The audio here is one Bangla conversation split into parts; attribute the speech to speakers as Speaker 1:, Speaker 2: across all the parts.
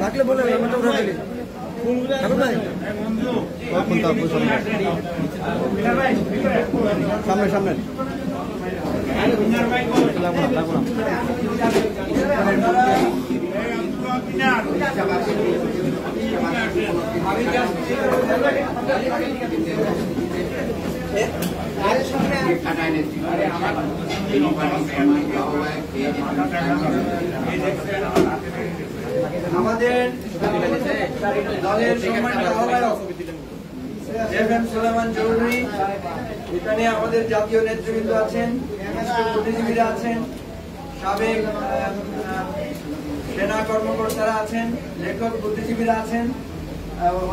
Speaker 1: রাখলে বলে সামনে সামনে
Speaker 2: আমাদের দলের সম্মানিত আহ্বায়ক এফএম সুলাইমান চৌধুরী, এখানে আমাদের জাতীয় নেতৃবৃন্দ আছেন, বুদ্ধিজীবীরা আছেন, সাবেক সেনা কর্মকর্তারা আছেন, লেখক বুদ্ধিজীবীরা আছেন,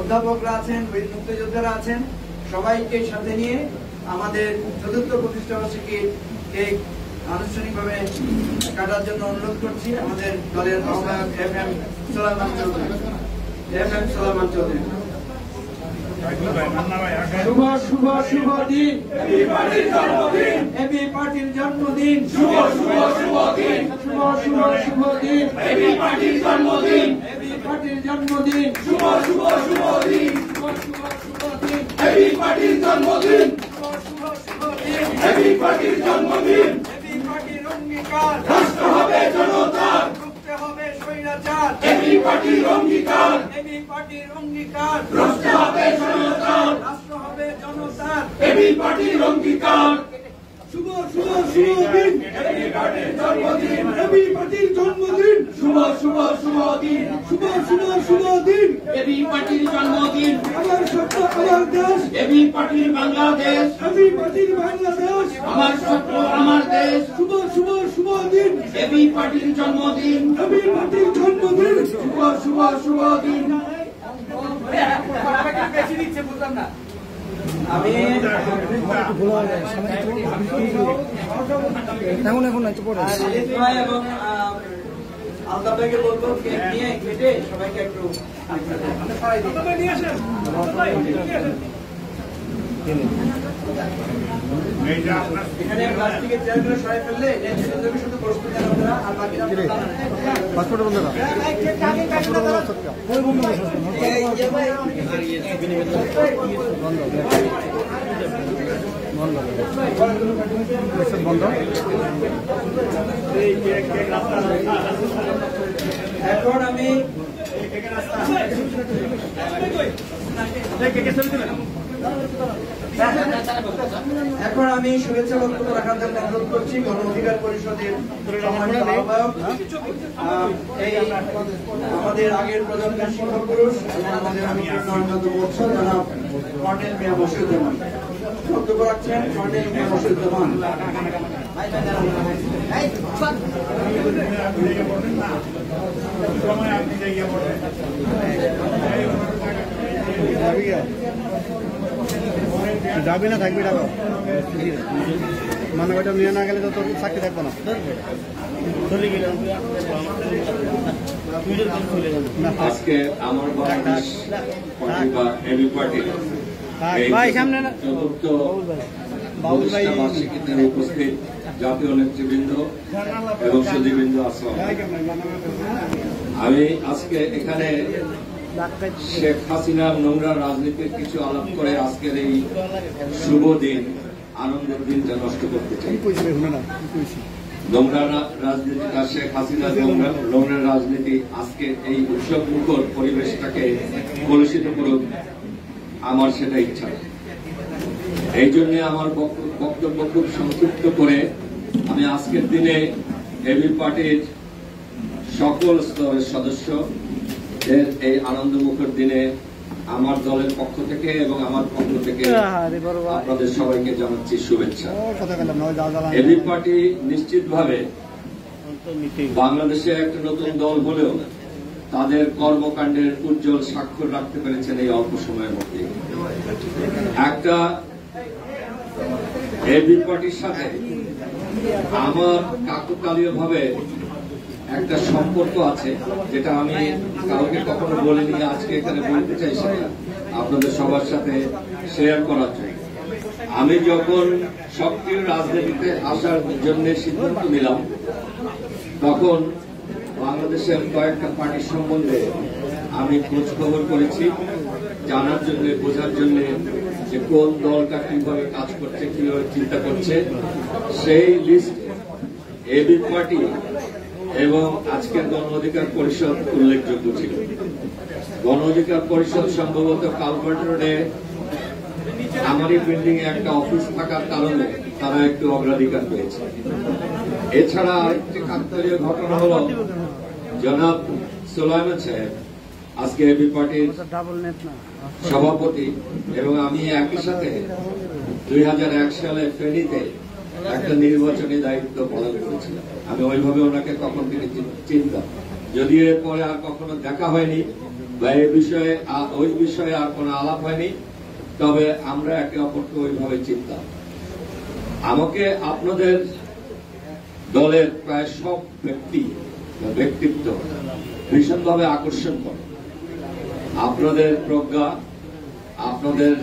Speaker 2: অধ্যাপকরা আছেন, মুক্তিযোদ্ধারা আছেন, সবাইকে সাথে নিয়ে আমাদের চতুর্থ প্রতিষ্ঠাবার্ষিকী কেক আনুষ্ঠানিকভাবে কাটার জন্য অনুরোধ করছি আমাদের দলের আহ্বায়ক এফএম সুলাইমান চৌধুরী। শুভ শুভ শুভ দিন এবি পার্টির জন্মদিন, শুভ শুভ শুভ দিন, শুভ শুভ শুভ দিন এবি পার্টির জন্মদিন, এবি পার্টির জন্মদিন, শুভ শুভ শুভ দিন, শুভ শুভ শুভ দিন এবি পার্টির জন্মদিন, শুভ শুভ শুভ দিন এবি পার্টির জন্মদিন, এবি পার্টির অঙ্গীকার রাষ্ট্র হবে জনতার, রুখতে হবে স্বৈরাচার, এবি পার্টির অঙ্গীকার, এবি পার্টির অঙ্গীকার রাষ্ট্র হবে জনতার, রাষ্ট্র হবে জনতার, এবি পার্টির অঙ্গীকার। শুভ শুভ শুভ দিন এবি পার্টির জন্মদিন, এবি পার্টির জন্মদিন, শুভ শুভ শুভ দিন, শুভ শুভ শুভ দিন এবি পার্টির জন্মদিন, আমার স্বপ্ন আমার দেশ, এবি পার্টির বাংলাদেশ, এবি পার্টির বাংলাদেশ, আমার স্বপ্ন আমার দেশ, শুভ শুভ শুভ দিন এবি পার্টির জন্মদিন, এবি পার্টির জন্মদিন, শুভ শুভ শুভ দিন। বেশি দিচ্ছে বুঝলাম না আমি
Speaker 1: এখন একটু পরে
Speaker 2: এবং আলতাফকে বলবো কেক নিয়ে কেটে সবাইকে একটু এখানে প্লাস্টিকের চেয়ারগুলো সরাই ফেললে শুধু বসতে দেন আপনারা, আর বাকিরা
Speaker 1: পাসপোর্ট বন্ধুরা বন্ধ।
Speaker 2: এখন আমি শুভেচ্ছা বক্তব্য রাখার জন্য অনুরোধ করছি গণ অধিকার পরিষদের সম্মানিত আহ্বায়ক, এই আমাদের আগের প্রজন্মের শিক্ষক পুরুষ আমাদের অন্যতম উৎসব জনাব কর্নেল মিয়া মশিউজ্জামান বক্তব্য রাখছেন। কর্নেল মিয়া মশিউজ্জামান
Speaker 1: যাবি না থাকবি টাকা মানে ওইটা নিয়ে না গেলে তো তোর চাকরি থাকবো না।
Speaker 3: আজকে আমার চতুর্থ বার্ষিকীতে উপস্থিত জাতীয় নেতৃবৃন্দ এবং সুধীবৃন্দ আসসালাম। আমি আজকে এখানে শেখ হাসিনার নোংরা রাজনীতির কিছু আলাপ করে আজকের এই শুভ দিন, আনন্দের দিনটা নষ্ট করতে চাই। নোংরা রাজনীতিটা শেখ হাসিনার নোংরা রাজনীতি আজকে এই উৎসব মুখর পরিবেশটাকে কলুষিত করুক, আমার সেটা ইচ্ছা। এই জন্য আমার বক্তব্য খুব সংক্ষিপ্ত করে আমি আজকের দিনে এবি পার্টির সকল স্তরের সদস্য এই আনন্দমুখর দিনে আমার দলের পক্ষ থেকে এবং আমার পক্ষ থেকে আপনাদের সবাইকে জানাচ্ছি শুভেচ্ছা। এবি পার্টি নিশ্চিতভাবে বাংলাদেশে একটা নতুন দল হলেও তাদের কর্মকাণ্ডের উজ্জ্বল স্বাক্ষর রাখতে পেরেছেন এই অল্প সময়ের মধ্যে। একটা এবি পার্টির সাথে আমার কাকতালীয় ভাবে একটা সম্পর্ক আছে, যেটা আমি কাউকে কখনো বলিনি, আজকে এখানে বলতে চাই সেটা আপনাদের সবার সাথে শেয়ার করার জন্য। আমি যখন সক্রিয় রাজনীতিতে আসার জন্য সিদ্ধান্ত নিলাম, তখন বাংলাদেশের কয়েকটা পার্টির সম্বন্ধে আমি খোঁজ খবর করেছি, জানার জন্য, বোঝার জন্য যে কোন দলটা কিভাবে কাজ করছে, কিভাবে চিন্তা করছে। সেই লিস্ট এবি পার্টি এবং আজকের গণ অধিকার পরিষদ উল্লেখযোগ্য ছিল। গণ অধিকার পরিষদ সম্ভবত কালভার্ট রোডে আমারই বিল্ডিং এ একটা অফিস থাকার কারণে তারা একটু অগ্রাধিকার পেয়েছে। এছাড়া আরেকটি কাকতালীয় ঘটনা হল, জনাব সুলাইমান সাহেব আজকে এবি পার্টির সভাপতি এবং আমি একই সাথে 2001 সালে ফেনীতে একটা নির্বাচনী দায়িত্ব পালন করেছিলাম। আমি ওইভাবে ওনাকে তখন থেকে চিনতাম, যদিও এরপরে আর কখনো দেখা হয়নি বা ওই বিষয়ে আর কোনো আলাপ হয়নি, তবে আমরা একে অপরকে ওইভাবে চিনতাম। আমাকে আপনাদের দলের প্রায় সব ব্যক্তিত্ব ভীষণভাবে আকর্ষণ করে। আপনাদের প্রজ্ঞা, আপনাদের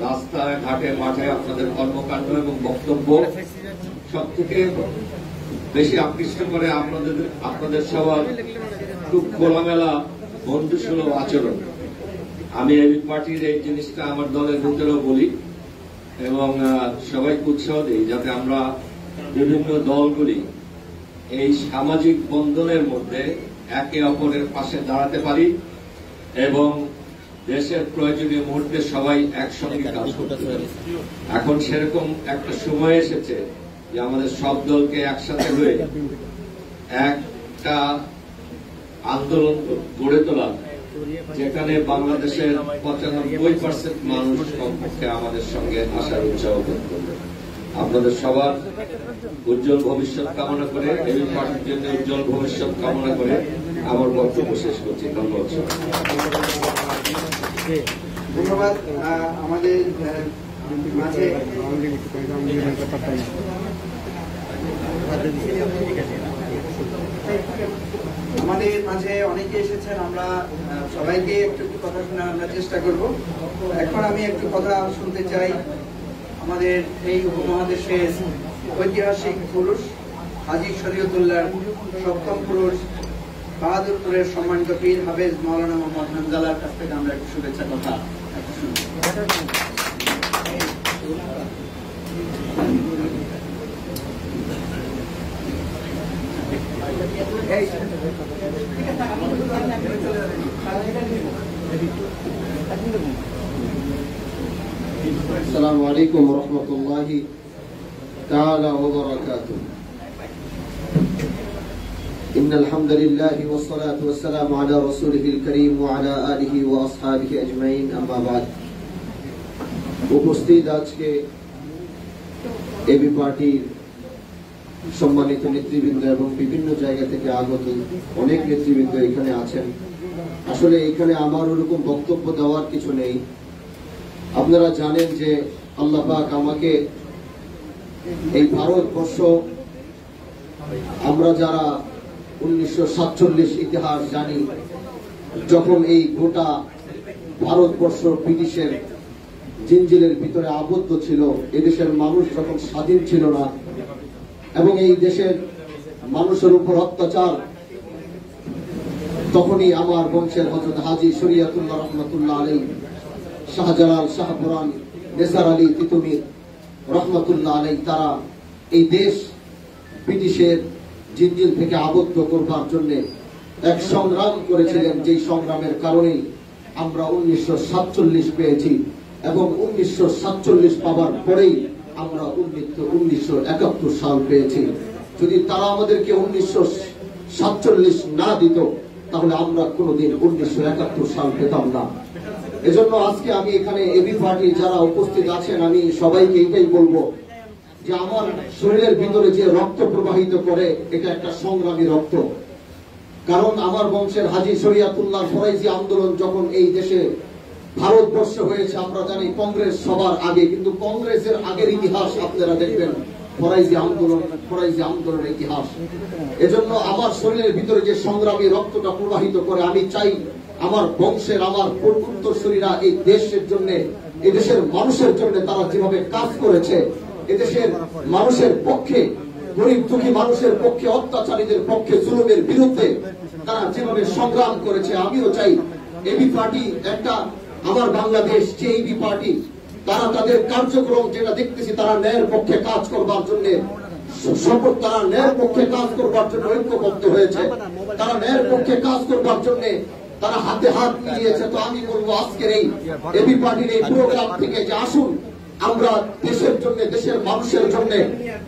Speaker 3: রাস্তায় ঘাটে মাঠে আপনাদের কর্মকাণ্ড এবং বক্তব্য সব থেকে বেশি আকৃষ্ট করে আপনাদের সবার খুব খোলামেলা বন্ধুসুলভ আচরণ। আমি এবি পার্টির এই জিনিসটা আমার দলের ভিতরেও বলি এবং সবাইকে উৎসাহ দিই, যাতে আমরা বিভিন্ন দলগুলি এই সামাজিক বন্ধনের মধ্যে একে অপরের পাশে দাঁড়াতে পারি এবং দেশের প্রয়োজনীয় মুহূর্তে সবাই একসঙ্গে কাজ করতে পারি। এখন সেরকম একটা সময় এসেছে যে আমাদের সব দলকে একসাথে হয়ে একটা আন্দোলন গড়ে তোলা, যেখানে বাংলাদেশের 95% মানুষ কমপক্ষে আমাদের সঙ্গে আসার উৎসাহ করবে। আপনাদের সবার উজ্জ্বল ভবিষ্যৎ কামনা করে, এবি পার্টির জন্য উজ্জ্বল ভবিষ্যৎ কামনা করে আমার বক্তব্য শেষ করছি। ধন্যবাদ।
Speaker 1: ধন্যবাদ। আমাদের মাঝে অনেকে এসেছেন, আমরা সবাইকে একটু কথা শোনার আমরা চেষ্টা করব। এখন আমি একটু কথা শুনতে চাই আমাদের এই উপমহাদেশের ঐতিহাসিক পুরুষ হাজী শরীয়তুল্লাহর সপ্তম পুরুষ বাহাদুরপুরের সম্মানিত পীর হাফেজ মাওলানা মোহাম্মদ হানজালার কাছ থেকে আমরা একটু শুভেচ্ছা কথা শুনব।
Speaker 4: السلام عليكم ورحمة الله تعالى وبركاته. إن الحمد لله والصلاة والسلام على رسوله الكريم وعلى آله وأصحابه أجمعين. أما بعد, উপস্থিত আজকে এবি পার্টির সম্মানিত নেতৃবৃন্দ এবং বিভিন্ন জায়গা থেকে আগত অনেক নেতৃবৃন্দ এখানে আছেন। আসলে এখানে আমার ওরকম বক্তব্য দেওয়ার কিছু নেই। আপনারা জানেন যে আল্লাহ পাক আমাকে এই ভারতবর্ষ, আমরা যারা 1947 ইতিহাস জানি, যখন এই গোটা ভারতবর্ষ ব্রিটিশের জিঞ্জিলের ভিতরে আবদ্ধ ছিল, এদেশের মানুষ যখন স্বাধীন ছিল না এবং এই দেশের মানুষের উপর অত্যাচার, তখনই আমার বংশের হযরত হাজী শরীয়তুল্লাহ রহমাতুল্লাহ আলাইহি, শাহজালাল, শাহপুরান, নেসার আলী তিতুমির রহমাতুল্লাহ আলাইহি, তারা এই দেশ ব্রিটিশের জিঞ্জিল থেকে আবদ্ধ করবার জন্য এক সংগ্রাম করেছিলেন, যেই সংগ্রামের কারণেই আমরা 1947 পেয়েছি এবং 1947 পাওয়ার পরেই আমরা 1971 সাল পেয়েছি। যদি তারা আমাদেরকে 1947 না দিত, তাহলে আমরা কোনোদিন 1971 সাল পেতাম না। এজন্য আজকে আমি এখানে এবি পার্টি যারা উপস্থিত আছেন, আমি সবাইকে এটাই বলবো যে আমার শরীরের ভিতরে যে রক্ত প্রবাহিত করে, এটা একটা সংগ্রামী রক্ত। কারণ আমার বংশের হাজী শরীয়তুল্লাহ ফরাইজি আন্দোলন যখন এই দেশে ভারতবর্ষে হয়েছে, আমরা জানি কংগ্রেস সবার আগে, কিন্তু কংগ্রেসের আগের ইতিহাস আপনারা দেখবেন ফরাইজি আন্দোলনের ইতিহাস। এজন্য আমার শরীরের ভিতরে যে সংগ্রামী রক্তটা প্রবাহিত করে, আমি চাই আমার বংশের, আমার উত্তরসূরিরা এই দেশের জন্য এদেশের মানুষের জন্য তারা যেভাবে কাজ করেছে, এদেশের মানুষের পক্ষে, গরিব দুঃখী মানুষের পক্ষে, অত্যাচারীদের পক্ষে, জুলুমের বিরুদ্ধে তারা যেভাবে সংগ্রাম করেছে, আমিও চাই এবি পার্টি একটা আমার বাংলাদেশ যে এবি পার্টি তারা তাদের কার্যক্রম যেটা দেখতেছি তারা ন্যায়ের পক্ষে কাজ করবার জন্য শপথ, তারা ন্যায়ের পক্ষে কাজ করবার জন্য ঐক্যবদ্ধ হয়েছে, তারা ন্যায়ের পক্ষে কাজ করবার জন্য তারা হাতে হাত মিলিয়েছে। তো আমি বলবো আজকের এই এবি পার্টির এই প্রোগ্রাম থেকে যে আসুন আমরা দেশের জন্য, দেশের মানুষের জন্য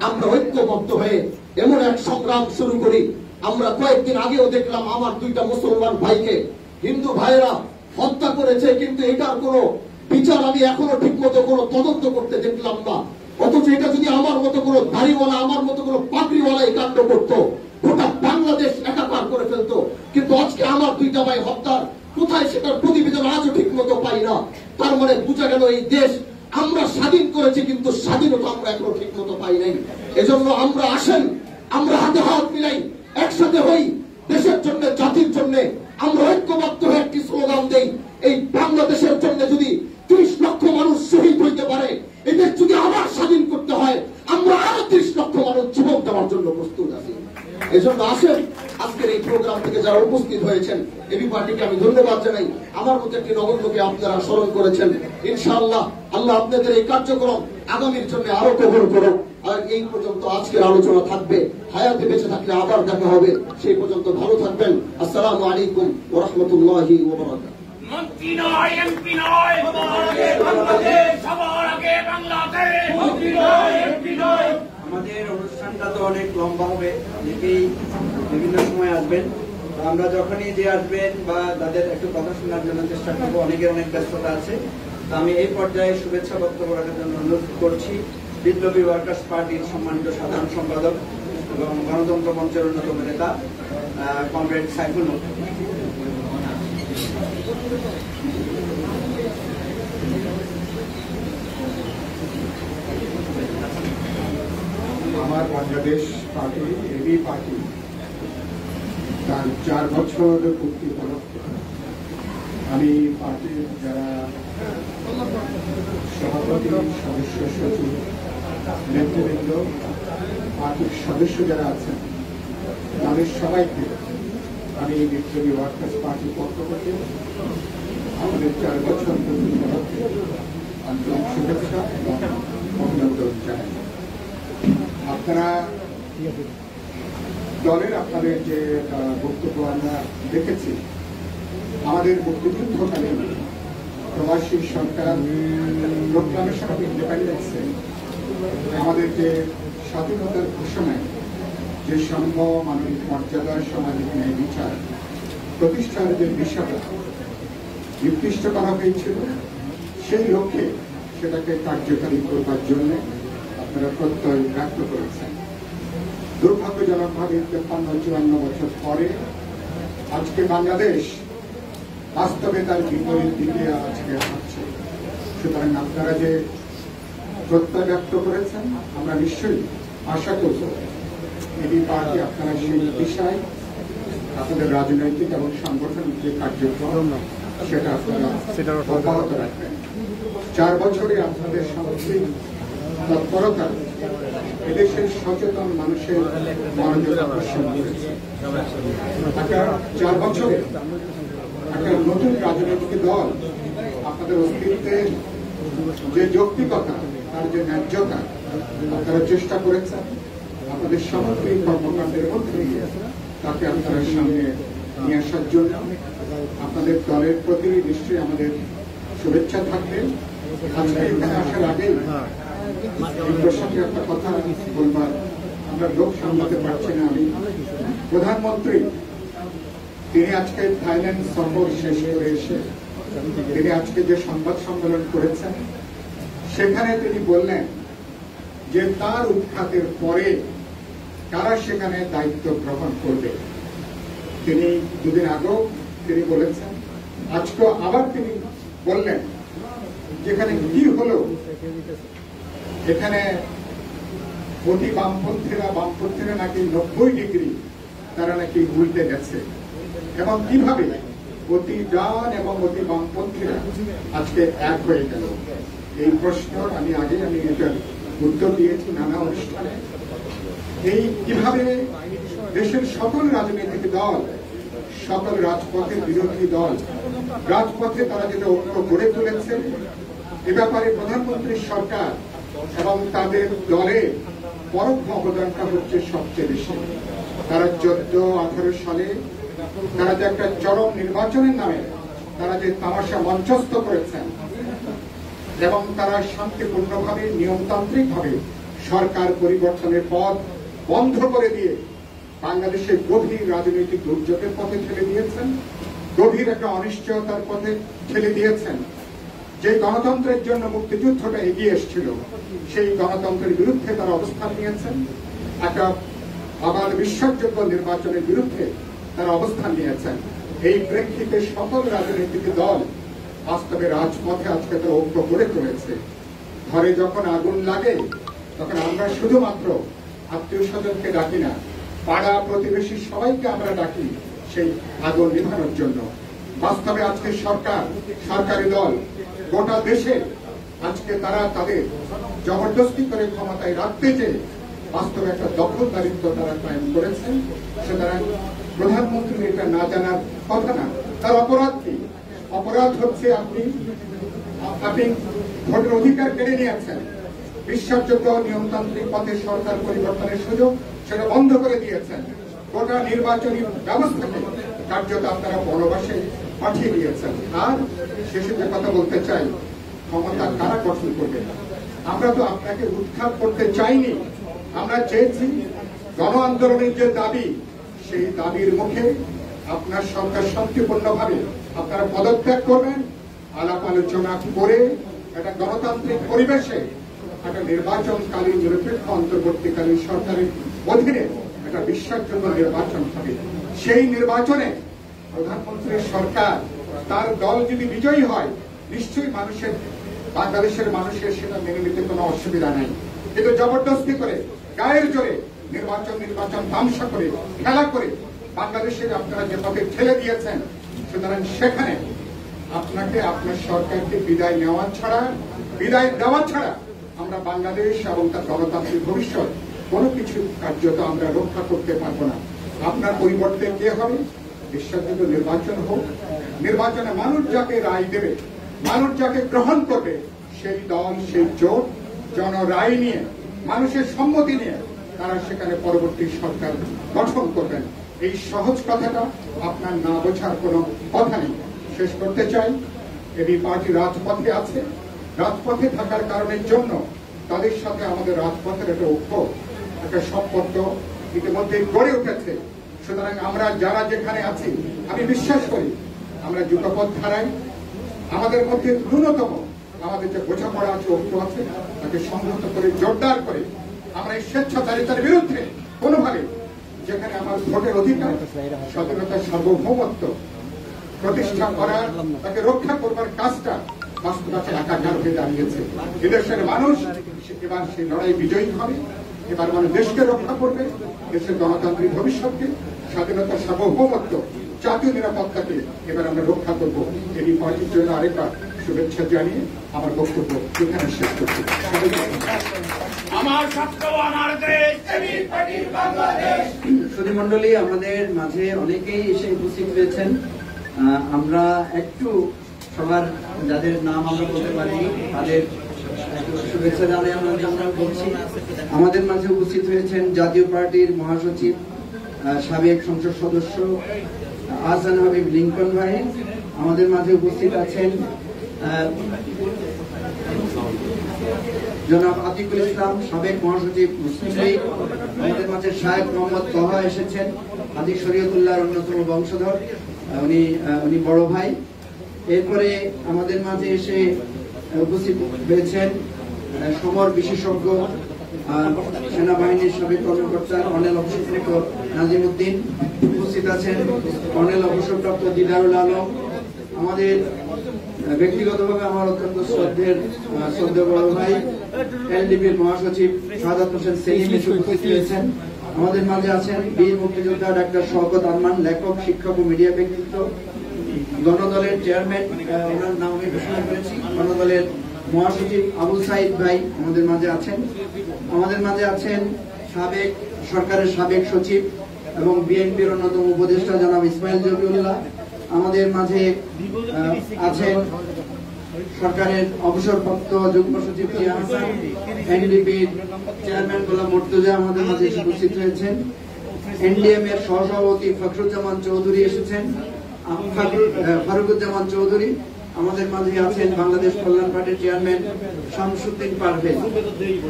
Speaker 4: আমরা ঐক্যবদ্ধ হয়ে এমন এক সংগ্রাম শুরু করি। আমরা কয়েকদিন আগেও দেখলাম আমার দুইটা মুসলমান ভাইকে হিন্দু ভাইয়েরা হত্যা করেছে, কিন্তু এটার কোনো বিচার আমি এখনো ঠিক মতো কোনো তদন্ত করতে দেখলাম না। অথচ এটা যদি আমার মতো কোনো দাড়িওয়ালা, আমার মতো কোনো পাগড়িওয়ালা এই কাণ্ড করতো, গোটা বাংলাদেশ একাকার করে ফেলতো। কিন্তু আজকে আমার দুইটা ভাই হত্যার কোথায় সেটার প্রতিবেদন আজও ঠিক মতো পাই না। তার মানে বোঝা গেল এই দেশ আমরা স্বাধীন করেছি, কিন্তু স্বাধীনতা আমরা এখনো ঠিক মতো পাই নাই। এজন্য আমরা আসেন, আমরা হাতে হাত মিলাই, একসাথে হই, দেশের জন্য, জাতির জন্য আমরা ঐক্যবদ্ধ হয়ে একটি স্লোগান দেই। এই বাংলাদেশের জন্য যদি 30 লক্ষ মানুষ শহীদ হইতে পারে, এই দেশ যদি আবার স্বাধীন করতে হয়, আমরা আরো 30 লক্ষ মানুষ জীবন দেওয়ার জন্য প্রস্তুত আছি। এজন্য আসেন, আজকের এই প্রোগ্রাম থেকে যারা উপস্থিত হয়েছেন এবি পার্টিকে আমি ধন্যবাদ জানাই। আমার মতো একটি নগণ্যকে আপনারা স্মরণ করেছেন। ইনশাআল্লাহ আল্লাহ আপনাদের এই কার্যক্রম আগামীর জন্য আরো কবুল করুন। আর এই পর্যন্ত আজকের আলোচনা থাকবে, হায়াতে বেঁচে থাকলে আবার দেখা হবে। সেই পর্যন্ত ভালো থাকবেন। আসসালামু আলাইকুম ওয়া রাহমাতুল্লাহি ওয়া বারাকাতুহু।
Speaker 5: মন্ত্রী নয়, এমপি নয়, বাংলাদেশ সবার আগে বাংলাদেশ। মন্ত্রী নয়, এমপি নয়।
Speaker 1: আমাদের অনুষ্ঠানটা তো অনেক লম্বা হবে, অনেকেই বিভিন্ন সময় আসবেন। আমরা যখনই যে আসবেন বা তাদের একটু কথা শোনার জন্য চেষ্টা করবো, অনেকের অনেক ব্যস্ততা আছে। তো আমি এই পর্যায়ে শুভেচ্ছা বক্তব্য রাখার জন্য অনুরোধ করছি বিপ্লবী ওয়ার্কার্স পার্টির সম্মানিত সাধারণ সম্পাদক এবং গণতন্ত্র মঞ্চের অন্যতম নেতা কমরেড সাইফুল হক।
Speaker 6: আমার বাংলাদেশ পার্টি, এবি পার্টি তার 4 বছর পূর্তি উপলক্ষে আমি পার্টির যারা সভাপতি, সদস্য সচিব, নেতৃবৃন্দ, পার্টির সদস্য যারা আছেন তাদের সবাইকে আমি বিপ্লবী ওয়ার্কার্স পার্টির পক্ষ থেকে আমাদের 4 বছর পূর্তি উপলক্ষে আন্তরিক শুভেচ্ছা এবং অভিনন্দন জানাই। আপনারা দলের আপনাদের যে বক্তব্য আমরা দেখেছি, আমাদের মুক্তিযুদ্ধকালীন প্রবাসী সরকার প্রোক্লামেশন অফ ইন্ডিপেন্ডেন্সে আমাদের যে স্বাধীনতার ঘোষণায় যে সাম্য, মানবিক মর্যাদা, সামাজিক ন্যায় বিচার প্রতিষ্ঠার যে বিষয়টা নির্দিষ্ট করা হয়েছিল, সেই লক্ষ্যে সেটাকে কার্যকারী করবার জন্য আপনারা প্রত্যয় ব্যক্ত করেছেন। দুর্ভাগ্যজনকভাবে 53-54 বছর পরে আজকে বাংলাদেশ বাস্তবে তার বিপরীত দিকে আজকে আসছে। সুতরাং আপনারা যে প্রত্যয় ব্যক্ত করেছেন, আমরা নিশ্চয়ই আশা করব এবি পার্টি আপনারা সেই দিশায় আপনাদের রাজনৈতিক এবং সাংগঠনিক যে কার্যক্রম সেটা আপনারা অব্যাহত রাখবেন। 4 বছরে আপনাদের সামগ্রিক তৎপরতা এদেশের সচেতন মানুষের মনোযোগ আকর্ষণ করেছে। 4 বছরে একটা নতুন রাজনৈতিক দল আপনাদের অস্তিত্বের যে যৌক্তিকতা, তার যে ন্যায্যতা আপনারা চেষ্টা করেছেন আপনাদের সামগ্রিক কর্মকাণ্ডের মধ্যে দিয়ে তাকে আপনারা সামনে নিয়ে আসার জন্য আপনাদের দলের প্রতি নিশ্চয়ই আমাদের শুভেচ্ছা থাকবে। আজকে এখানে আসার আগেই এই প্রসঙ্গে একটা কথা বলবার আমরা লোক সামলাতে পারছি না। আমি প্রধানমন্ত্রী তিনি আজকে থাইল্যান্ড সফর শেষ করে এসে তিনি আজকে যে সংবাদ সম্মেলন করেছেন, সেখানে তিনি বললেন যে তার উৎখাতের পরে কারা সেখানে দায়িত্ব গ্রহণ করবে। তিনি 2 দিন আগেও তিনি বলেছেন, আজকে আবার তিনি বললেন যেখানে কি হলো, এখানে অতি বামপন্থীরা নাকি 90 ডিগ্রি তারা নাকি উল্টে গেছে এবং কিভাবে অতি ডান এবং অতি বামপন্থীরা আজকে এক হয়ে গেল? এই প্রশ্ন আমি এটার উত্তর দিয়েছি নানা অনুষ্ঠানে। এই কিভাবে দেশের সকল রাজনৈতিক দল, সকল রাজপথের বিরোধী দল রাজপথে তারা যেটা ঐক্য গড়ে তুলেছে, এ ব্যাপারে প্রধানমন্ত্রীর সরকার এবং তাদের দলের পরোক্ষ অবদানটা হচ্ছে সবচেয়ে বেশি। তারা 14-18 সালে তারা যে একটা চরম নির্বাচনের নামে তারা যে তামাশা মঞ্চস্থ করেছেন এবং তারা শান্তিপূর্ণভাবে নিয়মতান্ত্রিকভাবে সরকার পরিবর্তনের পথ বন্ধ করে দিয়ে বাংলাদেশের গভীর রাজনৈতিক দুর্যোগের পথে ঠেলে দিয়েছেন, গভীর একটা অনিশ্চয়তার পথে ঠেলে দিয়েছেন। যে গণতন্ত্রের জন্য মুক্তিযুদ্ধটা এগিয়ে এসেছিল, সেই গণতন্ত্রের বিরুদ্ধে তারা অবস্থান নিয়েছেন। একটা আবার বিশ্বাসযোগ্য নির্বাচনের বিরুদ্ধে তারা অবস্থান নিয়েছেন। এই প্রেক্ষিতে সকল রাজনৈতিক দল বাস্তবে রাজপথে আজকে তারা ঐক্য গড়ে তুলেছে। ঘরে যখন আগুন লাগে তখন আমরা শুধুমাত্র আত্মীয় স্বজনকে ডাকি না, পাড়া প্রতিবেশী সবাইকে আমরা ডাকি সেই আগুন নিভানোর জন্য। বাস্তবে আজকে সরকারি দল গোটা দেশে আজকে তারা তাদের জবরদস্তি করে ক্ষমতায় রাখতে চেয়ে বাস্তবে একটা দখলদারিত্ব তারা কায়েম করেছেন। সুতরাং প্রধানমন্ত্রী এটা না জানার কথা না। তার অপরাধ কি? অপরাধ হচ্ছে আপনি ভোটের অধিকার কেড়ে নিয়েছেন, বিশ্বাসযোগ্য নিয়মতান্ত্রিক পথে সরকার পরিবর্তনের সুযোগ সেটা বন্ধ করে দিয়েছেন, গোটা নির্বাচনী ব্যবস্থাকে কার্যত আপনারা বনবাসে পাঠিয়ে দিয়েছেন। আর শেষে যে কথা বলতে চাই, ক্ষমতা কারা গঠন করবে? আমরা তো আপনাকে উৎখাত করতে চাইনি, আমরা চেয়েছি গণ আন্দোলনের যে দাবি, সেই দাবির মুখে আপনার সরকার শান্তিপূর্ণভাবে আপনারা পদত্যাগ করবেন, আলাপ আলোচনা করে একটা গণতান্ত্রিক পরিবেশে একটা নির্বাচনকালীন নিরপেক্ষ অন্তর্বর্তীকালীন সরকারের অধীনে একটা বিশ্বাসযোগ্য নির্বাচন হবে। সেই নির্বাচনে প্রধানমন্ত্রীর সরকার তার দল যদি বিজয়ী হয়, নিশ্চয়ই বাংলাদেশের মানুষের সেটা মেনে নিতে কোনো অসুবিধা নাই। কিন্তু জবরদস্তি করে গায়ের জোরে নির্বাচন তামসা করে খেলা করে বাংলাদেশের আপনারা যে পথে ঠেলে দিয়েছেন, সুতরাং সেখানে আপনাকে আপনার সরকারকে বিদায় দেওয়া ছাড়া আমরা বাংলাদেশ এবং তার গণতান্ত্রিক ভবিষ্যৎ কোনো কিছু কার্যত আমরা রক্ষা করতে পারবো না। আপনার পরিবর্তে কে হবে? বিশ্বাসযোগ্য নির্বাচন হোক, নির্বাচনে মানুষ যাকে রায় দেবে, মানুষ যাকে গ্রহণ করবে, সেই দল সেই জোট জনরায় নিয়ে মানুষের সম্মতি নিয়ে তারা সেখানে পরবর্তী সরকার গঠন করবেন। এই সহজ কথাটা আপনার না বোঝার কোনো কথা নেই। শেষ করতে চাই, এবি পার্টি রাজপথে আছে, রাজপথে থাকার কারণের জন্য তাদের সাথে আমাদের রাজপথের একটা ঐক্য, একটা সম্পর্ক ইতিমধ্যে গড়ে উঠেছে। সুতরাং আমরা যারা যেখানে আছি, আমি বিশ্বাস করি আমরা যুগপথ ধারায় আমাদের মধ্যে ন্যূনতম আমাদের যে বোঝাপড়া আছে, ঐক্য আছে, তাকে সংহত করে জোরদার করে আমরা এই স্বেচ্ছাচারিতার বিরুদ্ধে কোনোভাবে, যেখানে আমার ভোটের অধিকার, স্বাধীনতার সার্বভৌমত্ব প্রতিষ্ঠা করার, তাকে রক্ষা করবার কাজটা বাস্তবতা একাকার হয়ে দাঁড়িয়েছে। এদেশের মানুষ এবার সেই লড়াই বিজয়ী হবে। এবার মানে দেশকে রক্ষা করবে, দেশের গণতান্ত্রিক ভবিষ্যৎকে, স্বাধীনতার সার্বভৌমত্ব, জাতীয় নিরাপত্তাকে এবার আমরা রক্ষা করবো। এই পার্টির জন্য আরেকবার শুভেচ্ছা জানিয়ে আমার বক্তব্য এখানে শেষ করছি।
Speaker 5: আমার সত্য আমার দেশ,
Speaker 1: সুধীমণ্ডলী, আমাদের মাঝে অনেকেই এসে উপস্থিত হয়েছেন। আমরা একটু সবার যাদের নাম আমরা বলতে পারি তাদের শুভেচ্ছা জানাই আমরা বলছি। আমাদের মাঝে উপস্থিত হয়েছেন জাতীয় পার্টির মহাসচিব, সাবেক সংসদ সদস্য আহসান হাবিব লিঙ্কন ভাই। আমাদের মাঝে উপস্থিত আছেন জনাব আতিকুল ইসলাম, সাবেক মহাসচিব মুসলিম লীগ। আমাদের মাঝে শায়েখ মোহাম্মদ তহা এসেছেন, আদিক শরীয়তুল্লাহর অন্যতম বংশধর, উনি বড় ভাই। এরপরে আমাদের মাঝে এসে উপস্থিত হয়েছেন সমর বিশেষজ্ঞ, সেনাবাহিনীর সাবেক কর্মকর্তা কর্নেল অবসরপ্রাপ্ত নাজিম উদ্দিন। উপস্থিত আছেন কর্নেল অবসরপ্রাপ্ত দিদারুল আলম। আমাদের ব্যক্তিগতভাবে আমার অত্যন্ত শ্রদ্ধেয় বড় ভাই এলডিপির মহাসচিব শাহাদাত হোসেন সেলিম উপস্থিত হয়েছেন। আমাদের মাঝে আছেন বীর মুক্তিযোদ্ধা ডাক্তার শওকত আরমান, লেখক, শিক্ষক ও মিডিয়া ব্যক্তিত্ব। গণদলের চেয়ারম্যান, ওনার নাম আমি ঘোষণা করেছি, গণদলের মহাসচিব আবুল সাইদ ভাই আমাদের মাঝে আছেন। আমাদের মাঝে আছেন সাবেক সরকারের সাবেক সচিব এবং বিএনপির অন্যতম উপদেষ্টা জনাব ইসমাইল জবিউল্লাহ। আমাদের মাঝে আছেন সরকারের অবসরপ্রাপ্ত যুগ্ম সচিব জিয়া হাসান, এনডিপির চেয়ারম্যান গোলাম মুর্তজা আমাদের মাঝে উপস্থিত হয়েছেন। এনডিএম এর সহসভাপতি ফখরুজ্জামান চৌধুরী এসেছেন, ফারুকুজ্জামান চৌধুরী। আমাদের মাঝে আছেন বাংলাদেশ কল্যাণ পার্টির চেয়ারম্যান শামসুদ্দিন পারভেজ।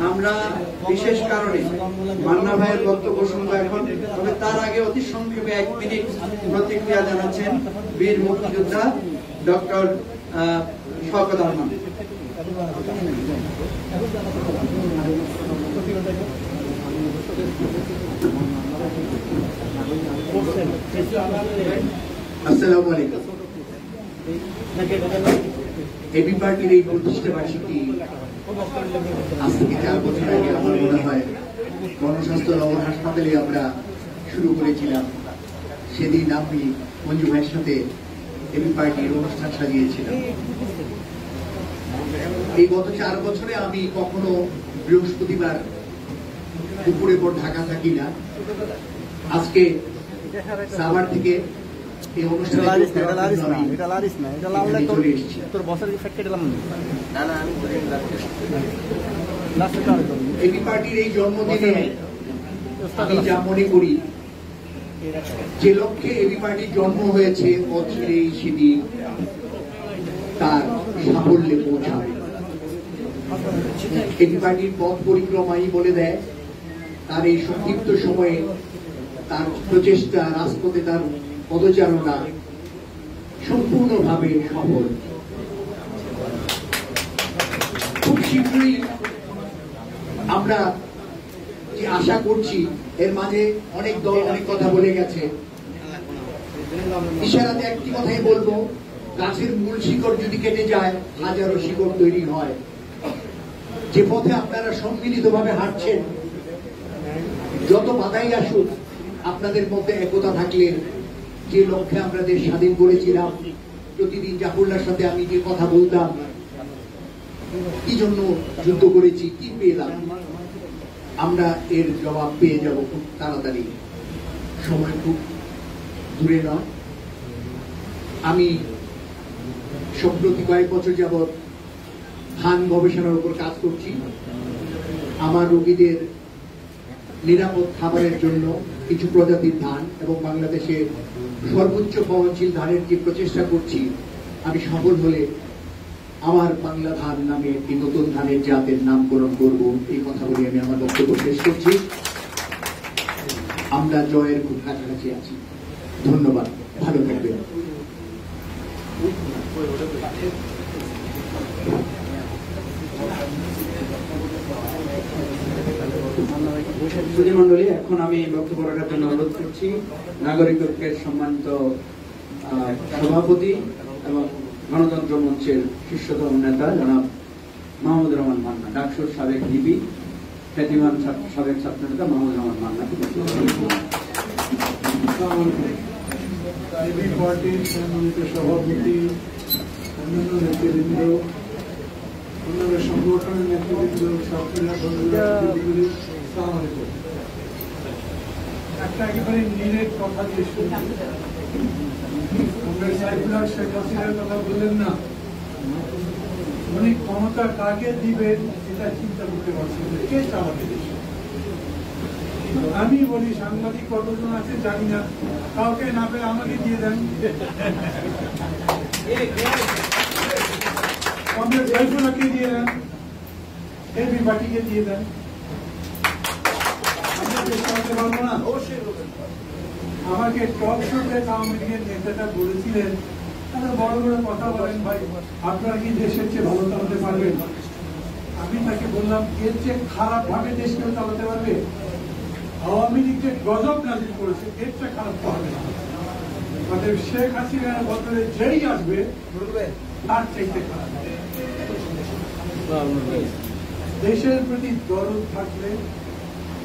Speaker 1: আমরা বিশেষ কারণে মান্না ভাইয়ের বক্তব্য শুনবো এখন, তবে তার আগে অতি সংক্ষেপে 1 মিনিট প্রতিক্রিয়া জানাচ্ছেন বীর মুক্তিযোদ্ধা ডক্টর শওকত আহমদ।
Speaker 7: আসসালামু আলাইকুম। এবি পার্টির এই প্রতিষ্ঠা বার্ষিকী আজ থেকে 4 বছর আগে আমার মনে হয় গণস্বাস্থ্য নগর হাসপাতালে আমরা শুরু করেছিলাম। সেদিন আমি মঞ্জু ভাইয়ের সাথে এবি পার্টির অনুষ্ঠান সাজিয়েছিলাম। এই গত 4 বছরে আমি কখনো বৃহস্পতিবার দুপুরে পর ঢাকা থাকি না। আজকে সাভার থেকে এই অনুষ্ঠানে চলে এসেছি। এবি পার্টির এই জন্মদিনে আমি যা মনে করি, যে লক্ষ্যে এবি পার্টির জন্ম হয়েছে অচিরেই সেটি তার সাফল্যে পৌঁছাবে। এবি পার্টির পথ পরিক্রমাই বলে দেয় তার এই সংক্ষিপ্ত সময়ে তার প্রচেষ্টা, রাজপথে তার পদচারণা সম্পূর্ণভাবে সফল। খুব শীঘ্রই আমরা যে আশা করছি, এর মাঝে অনেক দল অনেক কথা বলে গেছে, ইশারাতে একটি কথাই বলবো, গাছের মূল শিকড় যদি কেটে যায় হাজারো শিকড় তৈরি হয়। যে পথে আপনারা সম্মিলিতভাবে হাঁটছেন, যত বাধাই আসুক আপনাদের মধ্যে একতা থাকলে, যে লক্ষ্যে আমরা দেশ স্বাধীন করেছিলাম, প্রতিদিন জাফরুল্লাহর সাথে আমি যে কথা বলতাম, কি জন্য যুদ্ধ করেছি, কি পেলাম, আমরা এর জবাব পেয়ে যাব খুব তাড়াতাড়ি। সময় খুব দূরে নয়। আমি সম্প্রতি কয়েক বছর যাবৎ ধান গবেষণার উপর কাজ করছি। আমার রোগীদের নিরাপদ খাবারের জন্য কিছু প্রজাতির ধান এবং বাংলাদেশের সর্বোচ্চ ফলনশীল ধানের যে প্রচেষ্টা করছি, আমি সফল হলে আমার বাংলা ধান নামে একটি নতুন ধানের জাতের নামকরণ করব। এই কথা বলে আমি আমার বক্তব্য শেষ করছি। আমরা জয়ের খুব কাছাকাছি আছি। ধন্যবাদ, ভালো থাকবেন।
Speaker 1: সুধীমণ্ডলী, এখন আমি বক্তব্য রাখার জন্য অনুরোধ করছি নাগরিক ঐক্যের সম্মানিত সভাপতি এবং গণতন্ত্র মঞ্চের শীর্ষতম নেতা জনাব মাহমুদুর রহমান মান্না, ডাকসুর সাবেক ডিবি, খ্যাতিমান সাবেক ছাত্রনেতা মাহমুদুর রহমান মান্না।
Speaker 6: এবি পার্টির সম্মানিত সভাপতি, অন্যান্য নেতৃবৃন্দ, অন্যান্য সংগঠনের নেতৃবৃন্দ, একটা একেবারে নিরেট কথা দিয়ে শুরু। সাইফুল্লাহ শেখ হাসিনার কথা বললেন না, উনি ক্ষমতা কাকে দিবেন এটা চিন্তা করতে পারছেন, কে চালাবে দেশ। আমি বলি, সাংবাদিক কতজন আছে জানি না, কাউকে না পেলে আমাকে দিয়ে দেন। কংগ্রেস সাইফুল্লাহকে দিয়ে দেন, এবি পার্টিকে দিয়ে দেন। আমরা চেষ্টা করতে পারবো না? অবশ্যই আমাকে টক শোতে আওয়ামী লীগের নেতাটা বলেছিলেন, তারা বড় বড় কথা বলেন, ভাই আপনারা কি দেশের চেয়ে ভালো চালাতে পারবেন? আমি তাকে বললাম, এর চেয়ে খারাপ ভাবে দেশ কেউ চালাতে পারবে? আওয়ামী লীগ যে গজব নাজিল করেছে, এর চেয়ে খারাপ তো হবে না। অতএব শেখ হাসিনার বদলে যেই আসবে তার চাইতে খারাপ। দেশের প্রতি দরদ থাকলে,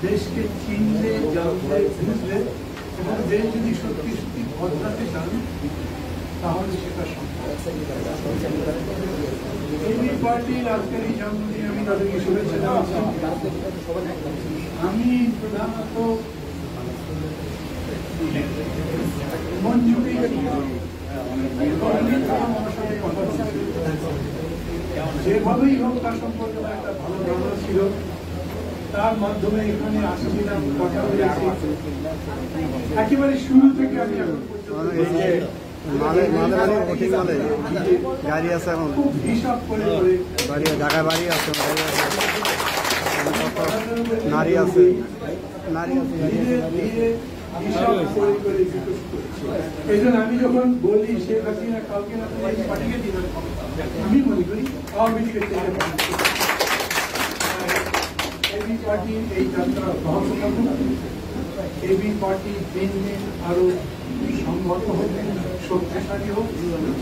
Speaker 6: দেশকে চিনলে, জানলে, বুঝলে এবং দেশ যদি সত্যি সত্যি বদলাতে চান, তাহলে সেটা সম্ভব। এবি পার্টির আজকের এই জন্মদিন আমি তাদেরকে শুভেচ্ছা জানাচ্ছি। আমি প্রধানত মঞ্জুরি যেভাবেই হোক তার সম্পর্কে একটা ভালো ধারণা ছিল, তার মাধ্যমে এখানে আসছিলাম, কথা বলেছি। একেবারে শুরু থেকে আমি এখন খুব হিসাব করে
Speaker 2: নারী আছে
Speaker 6: ধীরে ধীরে হিসাব করে করে এই জন্য আমি যখন বলি শেখ হাসিনা কালকে না তুমি এই পার্টিকে দিবেন, আমি মনে করি আওয়ামী লীগের থেকে এবি পার্টির এই যাত্রা অব্যাহত থাকুক। এবি পার্টি দিন দিন আরো সংহত হোক, শক্তিশালী হোক।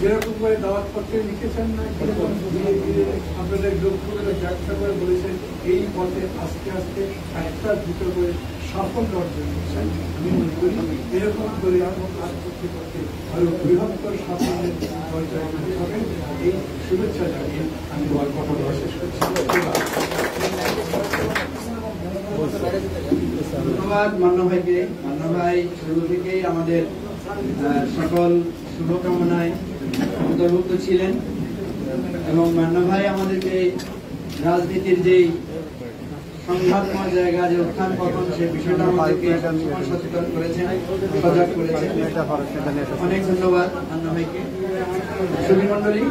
Speaker 6: যেরকম করে দাওয়াতপত্রে লিখেছেন না, কিরকম ধীরে ধীরে আপনাদের লক্ষ্য করে ব্যাখ্যা করে বলেছেন এই পথে আস্তে আস্তে একটা দুটো করে সাফল্য অর্জন করছেন। আমি মনে করি এরকম করে কাজ করতে করতে আরো বৃহত্তর সাফল্যের পর্যায়ে হবেন। এই শুভেচ্ছা জানিয়ে আমি আমার কথা শেষ করছি।
Speaker 1: ধন্যবাদ মান্না ভাইকে। মান্না ভাই শুরু থেকেই আমাদের সকল শুভকামনায় অন্তর্ভুক্ত ছিলেন এবং মান্না ভাই আমাদেরকে রাজনীতির যেই সংঘাতময় জায়গা, যে উত্থান পতন, সেই বিষয়টা আমাদেরকে সচেতন করেছেন, সজাগ করেছেন। অনেক ধন্যবাদ মান্না ভাইকে। সুধী মণ্ডলী,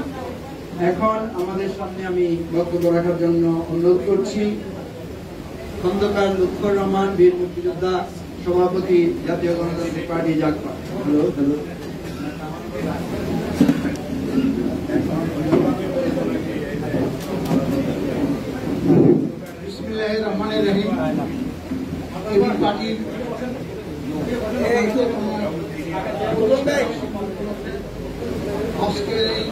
Speaker 1: এখন আমাদের সামনে আমি বক্তব্য রাখার জন্য অনুরোধ করছি খন্দকার লুৎফর রহমান, বীর মুক্তিযোদ্ধা, সভাপতি, জাতীয় গণতান্ত্রিক পার্টি জাগপা।
Speaker 7: বিসমিল্লাহির রহমানির রহিম। এবি পার্টির আজকের এই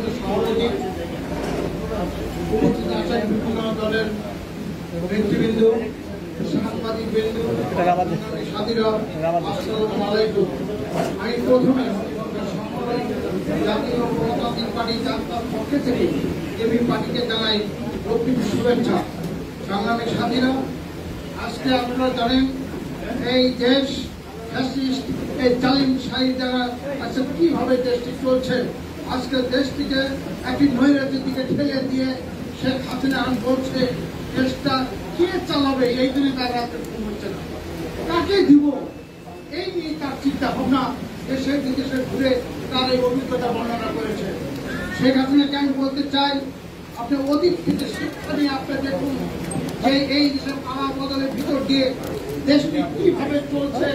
Speaker 7: সভাপতি উপস্থিত আছেন বিভিন্ন দলের নেতৃবৃন্দ, সাংবাদিক বৃন্দ, সাথীরা, আসসালামু আলাইকুম। আমি প্রথমে জাতীয় গণতান্ত্রিক পার্টি জাগপার পক্ষ থেকে এবি পার্টিকে জানাই অগ্রিম শুভেচ্ছা। সংগ্রামী সাথীরা, আজকে আপনারা জানেন এই দেশ ফ্যাসিস্ট, এই জালিম শাহী যারা আজকে কিভাবে দেশটি চলছে। আজকে দেশটিকে একটি নৈরাজ্যের দিকে ঠেলে দিয়ে শেখ হাসিনা বলছে দেশটা কে চালাবে, এই জন্য তারা হচ্ছে না, কাকে দিব, এই নিয়ে তার চিন্তা ভাবনা দেশে বিদেশে ঘুরে তার এই অভিজ্ঞতা বর্ণনা করেছে। শেখ হাসিনাকে আমি বলতে চাই, আপনি অধিক থেকে শিক্ষা নিয়ে আপনি দেখুন যে এই দেশের পাড়া বদলের ভিতর দিয়ে দেশটি কিভাবে চলছে,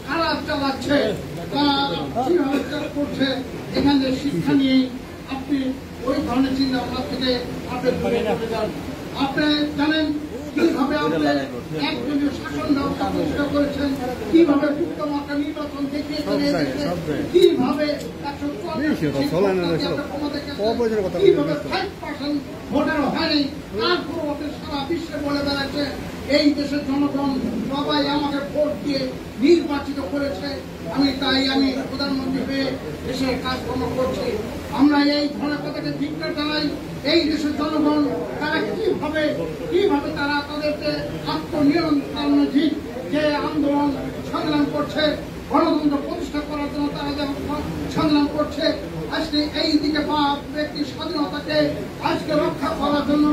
Speaker 7: কারা চালাচ্ছে, তারা কিভাবে করছে, এখানে শিক্ষা নিয়ে আপনি ওই ধরনের চিন্তা ভাবনা থেকে আপনি দূরে চলে যান। আপনি জানেন কিভাবে আপনি একজনের শাসন ব্যবস্থা প্রতিষ্ঠা করেছেন, কিভাবে মুক্তমাত্রা নির্বাচন দেখিয়েছেন, কিভাবে 5% ভোটার হয়নি, তারপর আপনি সারা বিশ্বে বলে বেড়াচ্ছে এই দেশের জনগণ সবাই আমাকে ভোট দিয়ে নির্বাচিত করেছে, আমি প্রধানমন্ত্রী হয়ে দেশের কাজকর্ম করছি। আমরা এই ধরনের কথাকে ধিক্কার জানাই। এই দেশের জনগণ তারা কিভাবে তারা তাদেরকে আত্মনিয়ন্ত্রণাধীন যে আন্দোলন সংগ্রাম করছে, গণতন্ত্র প্রতিষ্ঠা করার জন্য তারা যেমন সংগ্রাম করছে, আজকে এই দিকে ব্যক্তির স্বাধীনতাকে আজকে রক্ষা করার জন্য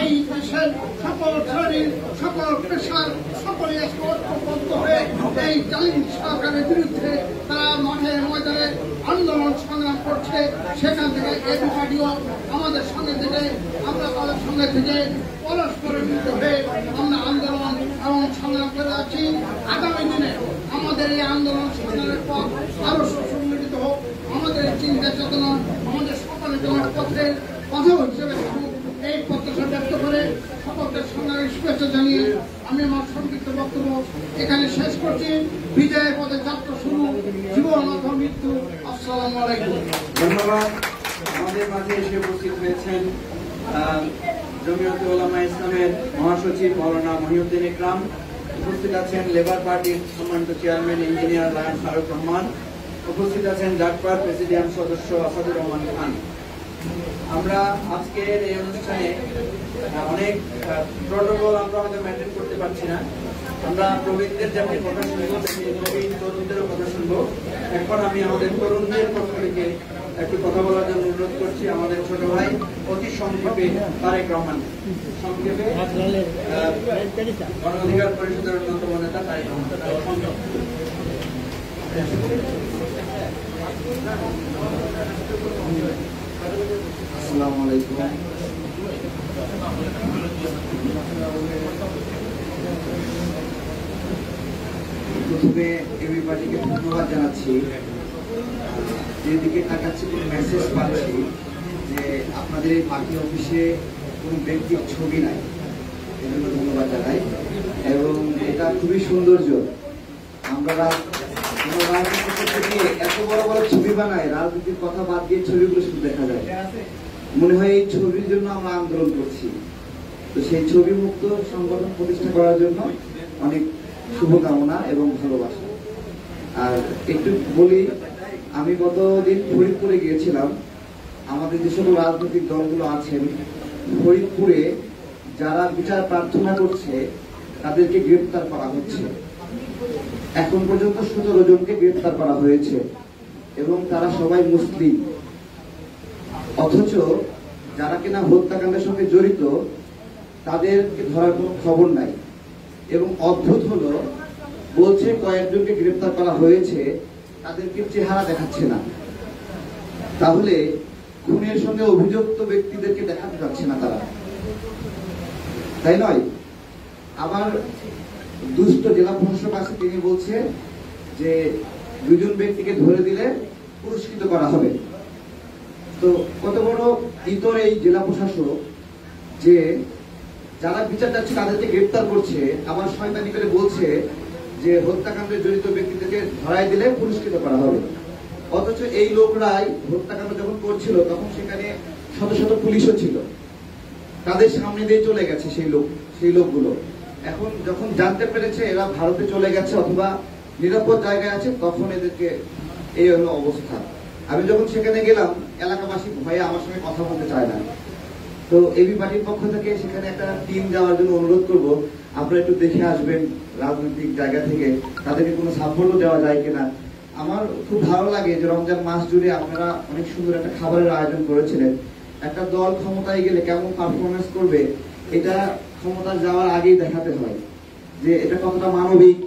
Speaker 7: এই দেশের সকল শ্রেণীর, সকল পেশার সকলে আজকে ঐক্যবদ্ধ হয়ে এই জালিম সরকারের বিরুদ্ধে তারা মাঠে ময়দানে আন্দোলন সংগ্রাম করছে। সেখান থেকে এবি পার্টিও আমাদের সঙ্গে থেকে, আমরা তাদের সঙ্গে থেকে পরস্পরের যুক্ত হয়ে আমরা আন্দোলন এবং সংগ্রাম করে যাচ্ছি। আগামী দিনে আমাদের এই আন্দোলন সংগ্রামের পথ আরো সুসংগঠিত হোক, আমাদের চিন্তা চেতনা আমাদের সকলের জন্য পথের কথা হিসেবে থাকুক, এই প্রত্যাশা ব্যক্ত করে সকলকে সংগ্রামের শুভেচ্ছা জানিয়ে আমি আমার সংক্ষিপ্ত বক্তব্য এখানে শেষ করছি। বিজয়ের পথে যাত্রা শুরু, জীবন অথবা মৃত্যু। আসসালামু আলাইকুম।
Speaker 1: ধন্যবাদ। আমাদের মাঝে এসে উপস্থিত হয়েছেন জমিয়তে উলামা ইসলামের মহাসচিব মাওলানা মহিউদ্দিন ইকরাম, উপস্থিত আছেন লেবার পার্টির সম্মানিত chairman engineer lion Faruk Rahman, উপস্থিত আছেন ডাকপার প্রেসিডিয়াম সদস্য আসাদুর রহমান খান। আমরা আজকের এই অনুষ্ঠানে অনেক প্রোটোকল আমরা হয়তো মেনটেন করতে পারছি না। আমরা প্রবীণদের যেমন কথা শুনবো, প্রবীণ তরুণদেরও কথা শুনবো। এখন আমি আমাদের তরুণদের পক্ষ থেকে একটু কথা বলার জন্য অনুরোধ করছি আমাদের ছোট ভাই অতি সংক্ষেপে তারেক রহমান। সংক্ষেপে গণ অধিকার পরিষদের অন্যতম নেতা তারেক রহমান।
Speaker 4: আসসালামু আলাইকুম। প্রথমে এবি পার্টিকে ধন্যবাদ জানাচ্ছি। যেদিকে তাকাচ্ছি কোনো মেসেজ পাচ্ছি যে আপনাদের এই পার্টি অফিসে কোনো ব্যক্তির ছবি নাই, এজন্য ধন্যবাদ জানাই। এবং এটা খুবই সৌন্দর্য। আমরা রাজনীতি করতে গিয়ে এত বড় বড় ছবি বানাই, রাজনীতির কথা বাদ দিয়ে ছবিগুলো শুধু দেখা যায়। মনে হয় এই ছবির জন্য আমরা আন্দোলন করছি। তো সেই ছবি মুক্ত সংগঠন প্রতিষ্ঠা করার জন্য অনেক শুভকামনা এবং ভালোবাসা। আর একটু বলি, আমি গতদিন ফরিদপুরে গিয়েছিলাম। আমাদের যে সকল রাজনৈতিক দলগুলো আছেন, ফরিদপুরে যারা বিচার প্রার্থনা করছে তাদেরকে গ্রেপ্তার করা হচ্ছে। এখন পর্যন্ত 17 জনকে গ্রেপ্তার করা হয়েছে এবং তারা সবাই মুসলিম। অথচ যারা কিনা হত্যাকাণ্ডের সঙ্গে জড়িত তাদেরকে ধরার কোনো খবর নাই। এবং অদ্ভুত হলো, বলছে কয়েকজনকে গ্রেপ্তার করা হয়েছে, তাদেরকে চেহারা দেখাচ্ছে না। তাহলে খুনের সঙ্গে অভিযুক্ত ব্যক্তিদেরকে দেখাতে যাচ্ছে না তারা, তাই নয়? আবার দুষ্ট জেলা প্রশাসক আছে, তিনি বলছে যে 2 জন ব্যক্তিকে ধরে দিলে পুরস্কৃত করা হবে। তো কত বড় ইতর এই জেলা প্রশাসক যে যারা বিচার চাচ্ছে তাদেরকে গ্রেপ্তার করছে, আবার শয়তানি করে বলছে যে হত্যাকাণ্ডে জড়িত ব্যক্তিদেরকে ধরাই দিলে পুরস্কৃত করা হবে। অথচ এই লোকরাই হত্যাকাণ্ড যখন করছিল তখন সেখানে শত শত পুলিশও ছিল, তাদের সামনে দিয়ে চলে গেছে সেই লোকগুলো। এখন যখন জানতে পেরেছে এরা ভারতে চলে গেছে অথবা নিরাপদ জায়গায় আছে, তখন এদেরকে এই হলো অবস্থা। আমি যখন সেখানে গেলাম, এলাকাবাসী ভয়ে আমার সঙ্গে কথা বলতে চায় না। তো এবি পার্টির পক্ষ থেকে সেখানে একটা টিম যাওয়ার জন্য অনুরোধ করব, আপনারা একটু দেখে আসবেন রাজনৈতিক জায়গা থেকে তাদেরকে কোনো সাপোর্টও দেওয়া যায় কিনা। আমার খুব ভালো লাগে যে রমজান মাস জুড়ে আপনারা অনেক সুন্দর একটা খাবারের আয়োজন করেছিলেন। একটা দল ক্ষমতায় গেলে কেমন পারফরমেন্স করবে এটা ক্ষমতা যাওয়ার আগেই দেখাতে হয়, যে এটা কতটা মানবিক,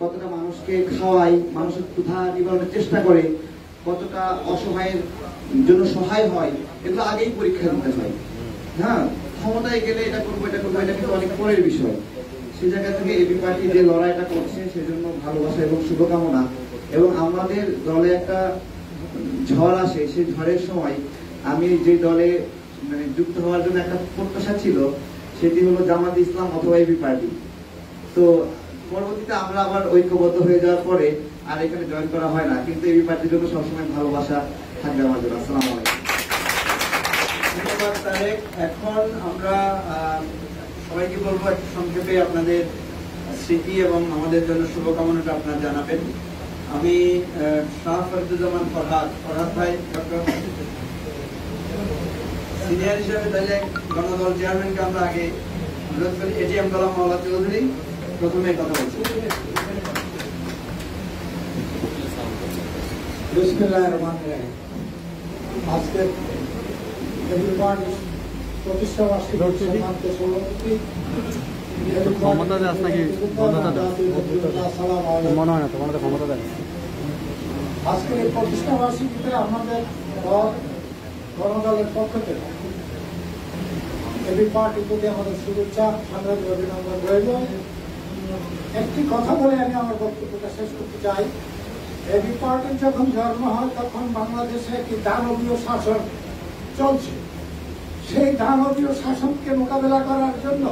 Speaker 4: কতটা মানুষকে খাওয়ায়, মানুষের ক্ষুধা নিবারণের চেষ্টা করে, কতটা অসহায়ের জন্য সহায় হয়, এগুলো আগেই পরীক্ষা দিতে হয়। হ্যাঁ, ক্ষমতায় গেলে এটা করবো এটা কিন্তু অনেক পরের বিষয়। সেই জায়গা থেকে এবি পার্টি যে লড়াইটা করছে সেজন্য ভালোবাসা এবং শুভকামনা। এবং আমাদের দলে একটা ঝড় আসে, সেই ঝড়ের সময় আমি যে দলে যুক্ত হওয়ার জন্য একটা প্রত্যাশা ছিল, সেটি হলো জামাত ইসলাম অথবা এবি পার্টি। তো পরবর্তীতে আমরা আবার ঐক্যবদ্ধ হয়ে যাওয়ার পরে আর এখানে জয়েন করা হয় না, কিন্তু এবি পার্টির জন্য সবসময় ভালোবাসা থাকবে আমার জন্য। আসসালামু আলাইকুম।
Speaker 1: ধন্যবাদ তারেক। এখন আমরা সবাইকে বলবো একটু সংক্ষেপে আপনাদের স্মৃতি এবং আমাদের জন্য শুভকামনাটা আপনারা জানাবেন। আমি শাহ ফরিদুজ্জামান ফরহাদ ভাই ডক্টর সিনিয়র হিসেবে তাহলে গণদল চেয়ারম্যানকে আমরা আগে অনুরোধ করি। এটিএম গোলাম মাওলা চৌধুরী প্রথমে কথা বলছি।
Speaker 6: বিসমিল্লাহির রহমানির রহিম। আজকে প্রতিষ্ঠা বার্ষিক সম্মানিত সভাপতি
Speaker 2: ক্ষমতা দেয় নাকি ক্ষমতা দেয় মনে হয় না, তোমার ক্ষমতা দেয়।
Speaker 6: আজকে এই প্রতিষ্ঠা বার্ষিকীতে আমাদের দল গণদলের পক্ষ থেকে এবি পার্টির প্রতি আমাদের শুভেচ্ছা সাংবাদিক অভিনন্দন রইল। একটি কথা বলে আমি আমার বক্তব্যটা শেষ করতে চাই। এবি পার্টির যখন জন্ম হয় তখন বাংলাদেশে একটি দানবীয় শাসন চলছে। সেই দানবীয় শাসনকে মোকাবেলা করার জন্য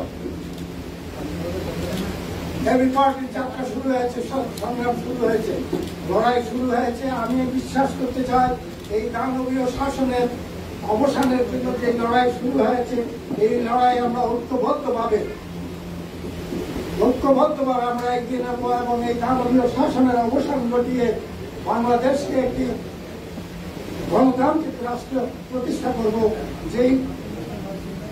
Speaker 6: এবি পার্টির যাত্রা শুরু হয়েছে, সংগ্রাম শুরু হয়েছে, লড়াই শুরু হয়েছে। আমি বিশ্বাস করতে চাই এই দানবীয় শাসনের অবসানের জন্য যে লড়াই শুরু হয়েছে, এই লড়াই আমরা ঐক্যবদ্ধভাবে আমরা এগিয়ে নেব এবং এই দানবীয় শাসনের অবসান ঘটিয়ে
Speaker 2: বাংলাদেশকে একটি গণতান্ত্রিক রাষ্ট্র প্রতিষ্ঠা করব। যেই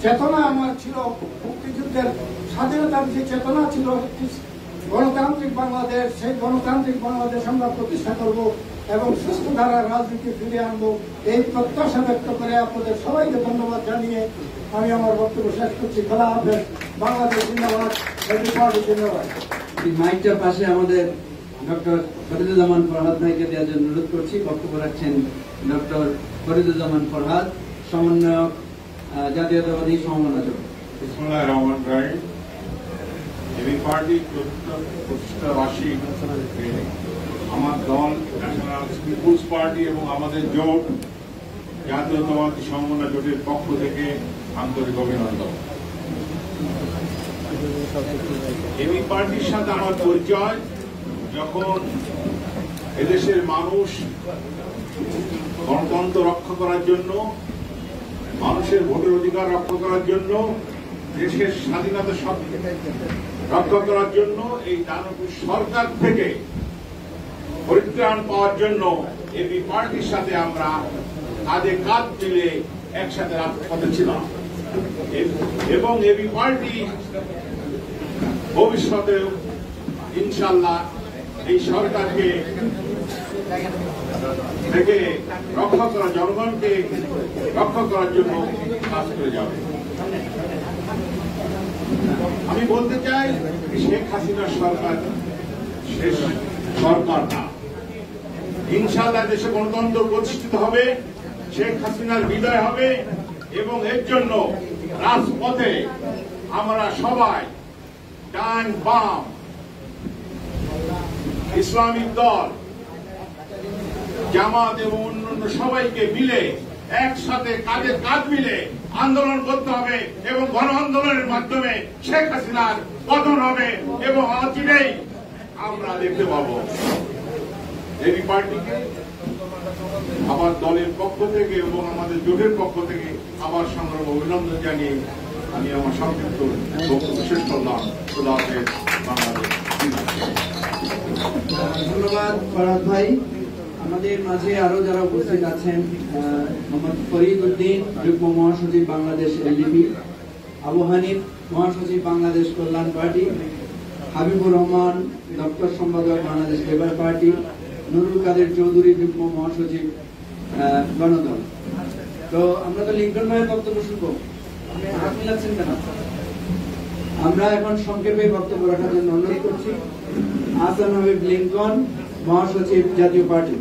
Speaker 2: চেতনা আমার ছিল, মুক্তিযুদ্ধের স্বাধীনতার যে চেতনা ছিল, গণতান্ত্রিক বাংলাদেশ, সেই গণতান্ত্রিক বাংলাদেশ আমরা প্রতিষ্ঠা করব এবং সুস্থ ধারার রাজনীতি ফিরিয়ে আনবো। এই প্রত্যাশা ব্যক্ত করে আপনাদের সবাইকে ধন্যবাদ জানিয়ে আমি আমার বক্তব্য শেষ করছি। খোলা হাফেজ। বাংলাদেশ জিন্দাবাদ, এবি পার্টি জিন্দাবাদ।
Speaker 1: মাইকটার পাশে আমাদের ডক্টর ফরিদুজ্জামান ফরহাদ ভাইকে দেওয়ার জন্য অনুরোধ করছি। বক্তব্য রাখছেন ডক্টর ফরিদুজ্জামান ফরহাদ, সমন্বয়ক জাতীয়তাবাদী সমন্বয়ক।
Speaker 8: বিসমিল্লাহির রহমানির রহিম। এবি পার্টি প্রতিষ্ঠা বার্ষিক আমার দল ন্যাশনাল পিপুলস পার্টি এবং আমাদের জোট জাতীয়তাবাদী সমন্বয় জোটের পক্ষ থেকে আন্তরিক অভিনন্দন। এবি পার্টির সাথে আমার পরিচয় যখন এদেশের মানুষ গণতন্ত্র রক্ষা করার জন্য, মানুষের ভোটের অধিকার রক্ষা করার জন্য, দেশের স্বাধীনতা রক্ষা করার জন্য এই দানবীর সরকার থেকে পরিত্রাণ পাওয়ার জন্য এবি পার্টির সাথে আমরা কাঁধে কাঁধ মিলে একসাথে রাজপথে ছিলাম এবং এবি পার্টি ভবিষ্যতে ইনশাল্লাহ এই সরকারকে থেকে রক্ষা করা, জনগণকে রক্ষা করার জন্য কাজ করে যাবে। আমি বলতে চাই শেখ হাসিনার সরকার শেষ সরকার না। ইনশাআল্লাহ দেশে গণতন্ত্র প্রতিষ্ঠিত হবে, শেখ হাসিনার বিদায় হবে এবং এর জন্য রাজপথে আমরা সবাই ডান বাম ইসলামিক দল, জামাত এবং অন্যান্য সবাইকে মিলে একসাথে কাঁধে কাঁধ মিলে আন্দোলন করতে হবে এবং গণ আন্দোলনের মাধ্যমে শেখ হাসিনার পতন হবে এবং অচিরেই আমরা দেখতে পাবো। এবি পার্টিকে আমার দলের পক্ষ থেকে এবং আমাদের জোটের পক্ষ থেকে আবার সংগ্রাম অভিনন্দন জানিয়ে আমি আমার সংক্ষিপ্ত বক্তব্য শেষ করলাম। খোদা হাফেজ। বাংলাদেশ।
Speaker 1: ধন্যবাদ ফরহাদ ভাই। আমাদের মাঝে আরো যারা উপস্থিত আছেন, মোহাম্মদ ফরিদ উদ্দিন, যুগ্ম মহাসচিব বাংলাদেশ এলডিপি, আবু হানিফ, মহাসচিব বাংলাদেশ কল্যাণ পার্টি, হাবিবুর রহমান, দপ্তর সম্পাদক বাংলাদেশ লেবার পার্টি, নুরুল কাদের চৌধুরী, যুগ্ম মহাসচিব গণদল। তো আমরা তো লিঙ্কন ভাইয়ের বক্তব্য শুনবো, হাত মিলাচ্ছেন কেন? আমরা এখন সংক্ষেপে বক্তব্য রাখার জন্য অনুরোধ করছি আহসান হাবিব লিঙ্কন, মহাসচিব জাতীয় পার্টি।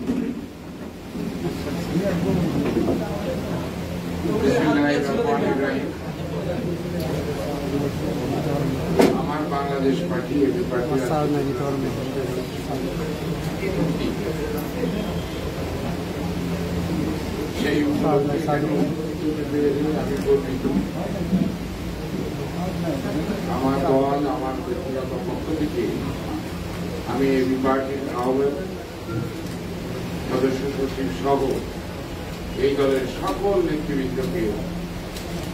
Speaker 9: আমার বাংলাদেশ পার্টি এবি পার্টি সেই আমি গর্বিত। আমার দল, আমার ব্যক্তিগত পক্ষ থেকে আমি এবি পার্টির আহ্বায়ক, সদস্য সচিব সহ এই দলের সকল নেতৃবৃন্দকে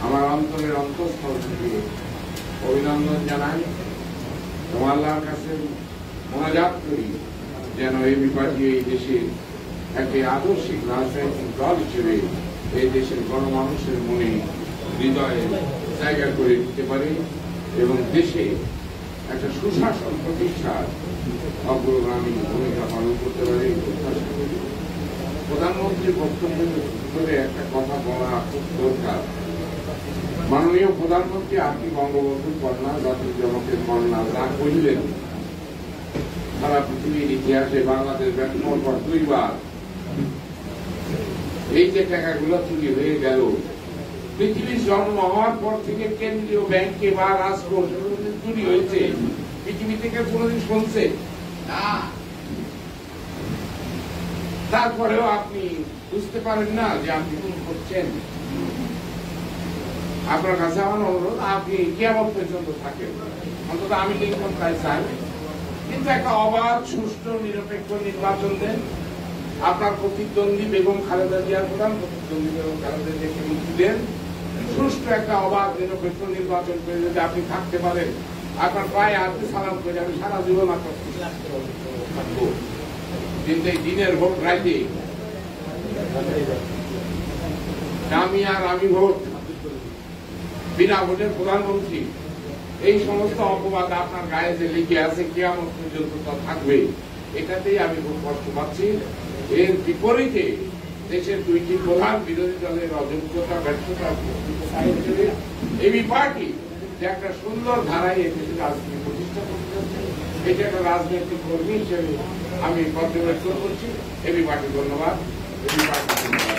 Speaker 9: আমার অন্তরের অন্তঃস্থল থেকে অভিনন্দন জানাই এবং আল্লাহর কাছে মোনাজাত করি যেন এবি পার্টি এই দেশের একটি আদর্শিক রাজনৈতিক দল হিসেবে এই দেশের গণমানুষের মনে, হৃদয়ে জায়গা করে দিতে পারে এবং দেশে একটা সুশাসন প্রতিষ্ঠার অগ্রগামী ভূমিকা পালন করতে পারে। প্রধানমন্ত্রীর বক্তব্য করে একটা কথা বলা খুব দরকার। মাননীয় প্রধানমন্ত্রী আপনি বঙ্গবন্ধুর কন্যা, জাতির জনকের কন্যা যা করিলেন সারা পৃথিবীর ইতিহাসে বাংলাদেশ ব্যর্থর পর দুইবার এই যে টাকাগুলো চুরি হয়ে গেল, পৃথিবীর জন্ম হওয়ার পর থেকে কেন্দ্রীয় ব্যাংকে বা রাজকোষে চুরি হয়েছে, পৃথিবী থেকে কোনদিন শুনছে না। তারপরেও আপনি বুঝতে পারেন না যে আপনি কি করছেন। আপনার কাছে আমার অনুরোধ, আপনি কিয়ামত পর্যন্ত থাকেন, অন্তত আমি লিঙ্কন তাই চাই, কিন্তু একটা অবাধ, সুষ্ঠু, নিরপেক্ষ নির্বাচন দেন। আপনার প্রতিদ্বন্দ্বী বেগম খালেদা জিয়ার প্রধান প্রতিদ্বন্দ্বী বেগম খালেদা জিয়াকে মুক্তি দেন। সুষ্ঠু একটা অবাধ, নিরপেক্ষ নির্বাচন করে যদি আপনি থাকতে পারেন, আপনার প্রায় হাতে সালাম করে আমি সারা জীবন আপনার থাকবো। কিন্তু এই দিনের ভোট রাইতে আমি আর আমি ভোট, বিনা ভোটের প্রধানমন্ত্রী, এই সমস্ত অপবাদ আপনার গায়ে যে লিখে আছে কিয়ামত পর্যন্ত তা থাকবে, এটাতেই আমি খুব কষ্ট পাচ্ছি। এর বিপরীতে দেশের দুইটি প্রধান বিরোধী দলের অযোগ্যতা, ব্যর্থতা, এবি পার্টি যে একটা সুন্দর ধারায় এই দেশের রাজনীতি প্রতিষ্ঠা করতে যাচ্ছে, এটা একটা রাজনৈতিক কর্মী হিসেবে আমি পর্যবেক্ষণ করছি। এবি পার্টি ধন্যবাদ। এবি পার্টি ধন্যবাদ।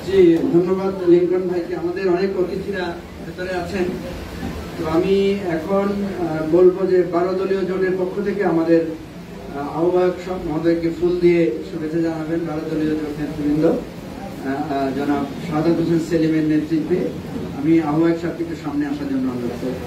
Speaker 1: জি, ধন্যবাদ লিঙ্কন ভাইকে। আমাদের অনেক অতিথিরা ভেতরে আছেন, তো আমি এখন বলবো যে 12 দলীয় জোটের পক্ষ থেকে আমাদের আহ্বায়ক সব মহোদয়কে ফুল দিয়ে শুভেচ্ছা জানাবেন। 12 দলীয় জোট নেতৃবৃন্দ জনাব শাহাদাত হোসেন সেলিমের নেতৃত্বে আমি আহ্বায়ক সাহেবকে সামনে আসার জন্য অনুরোধ করব।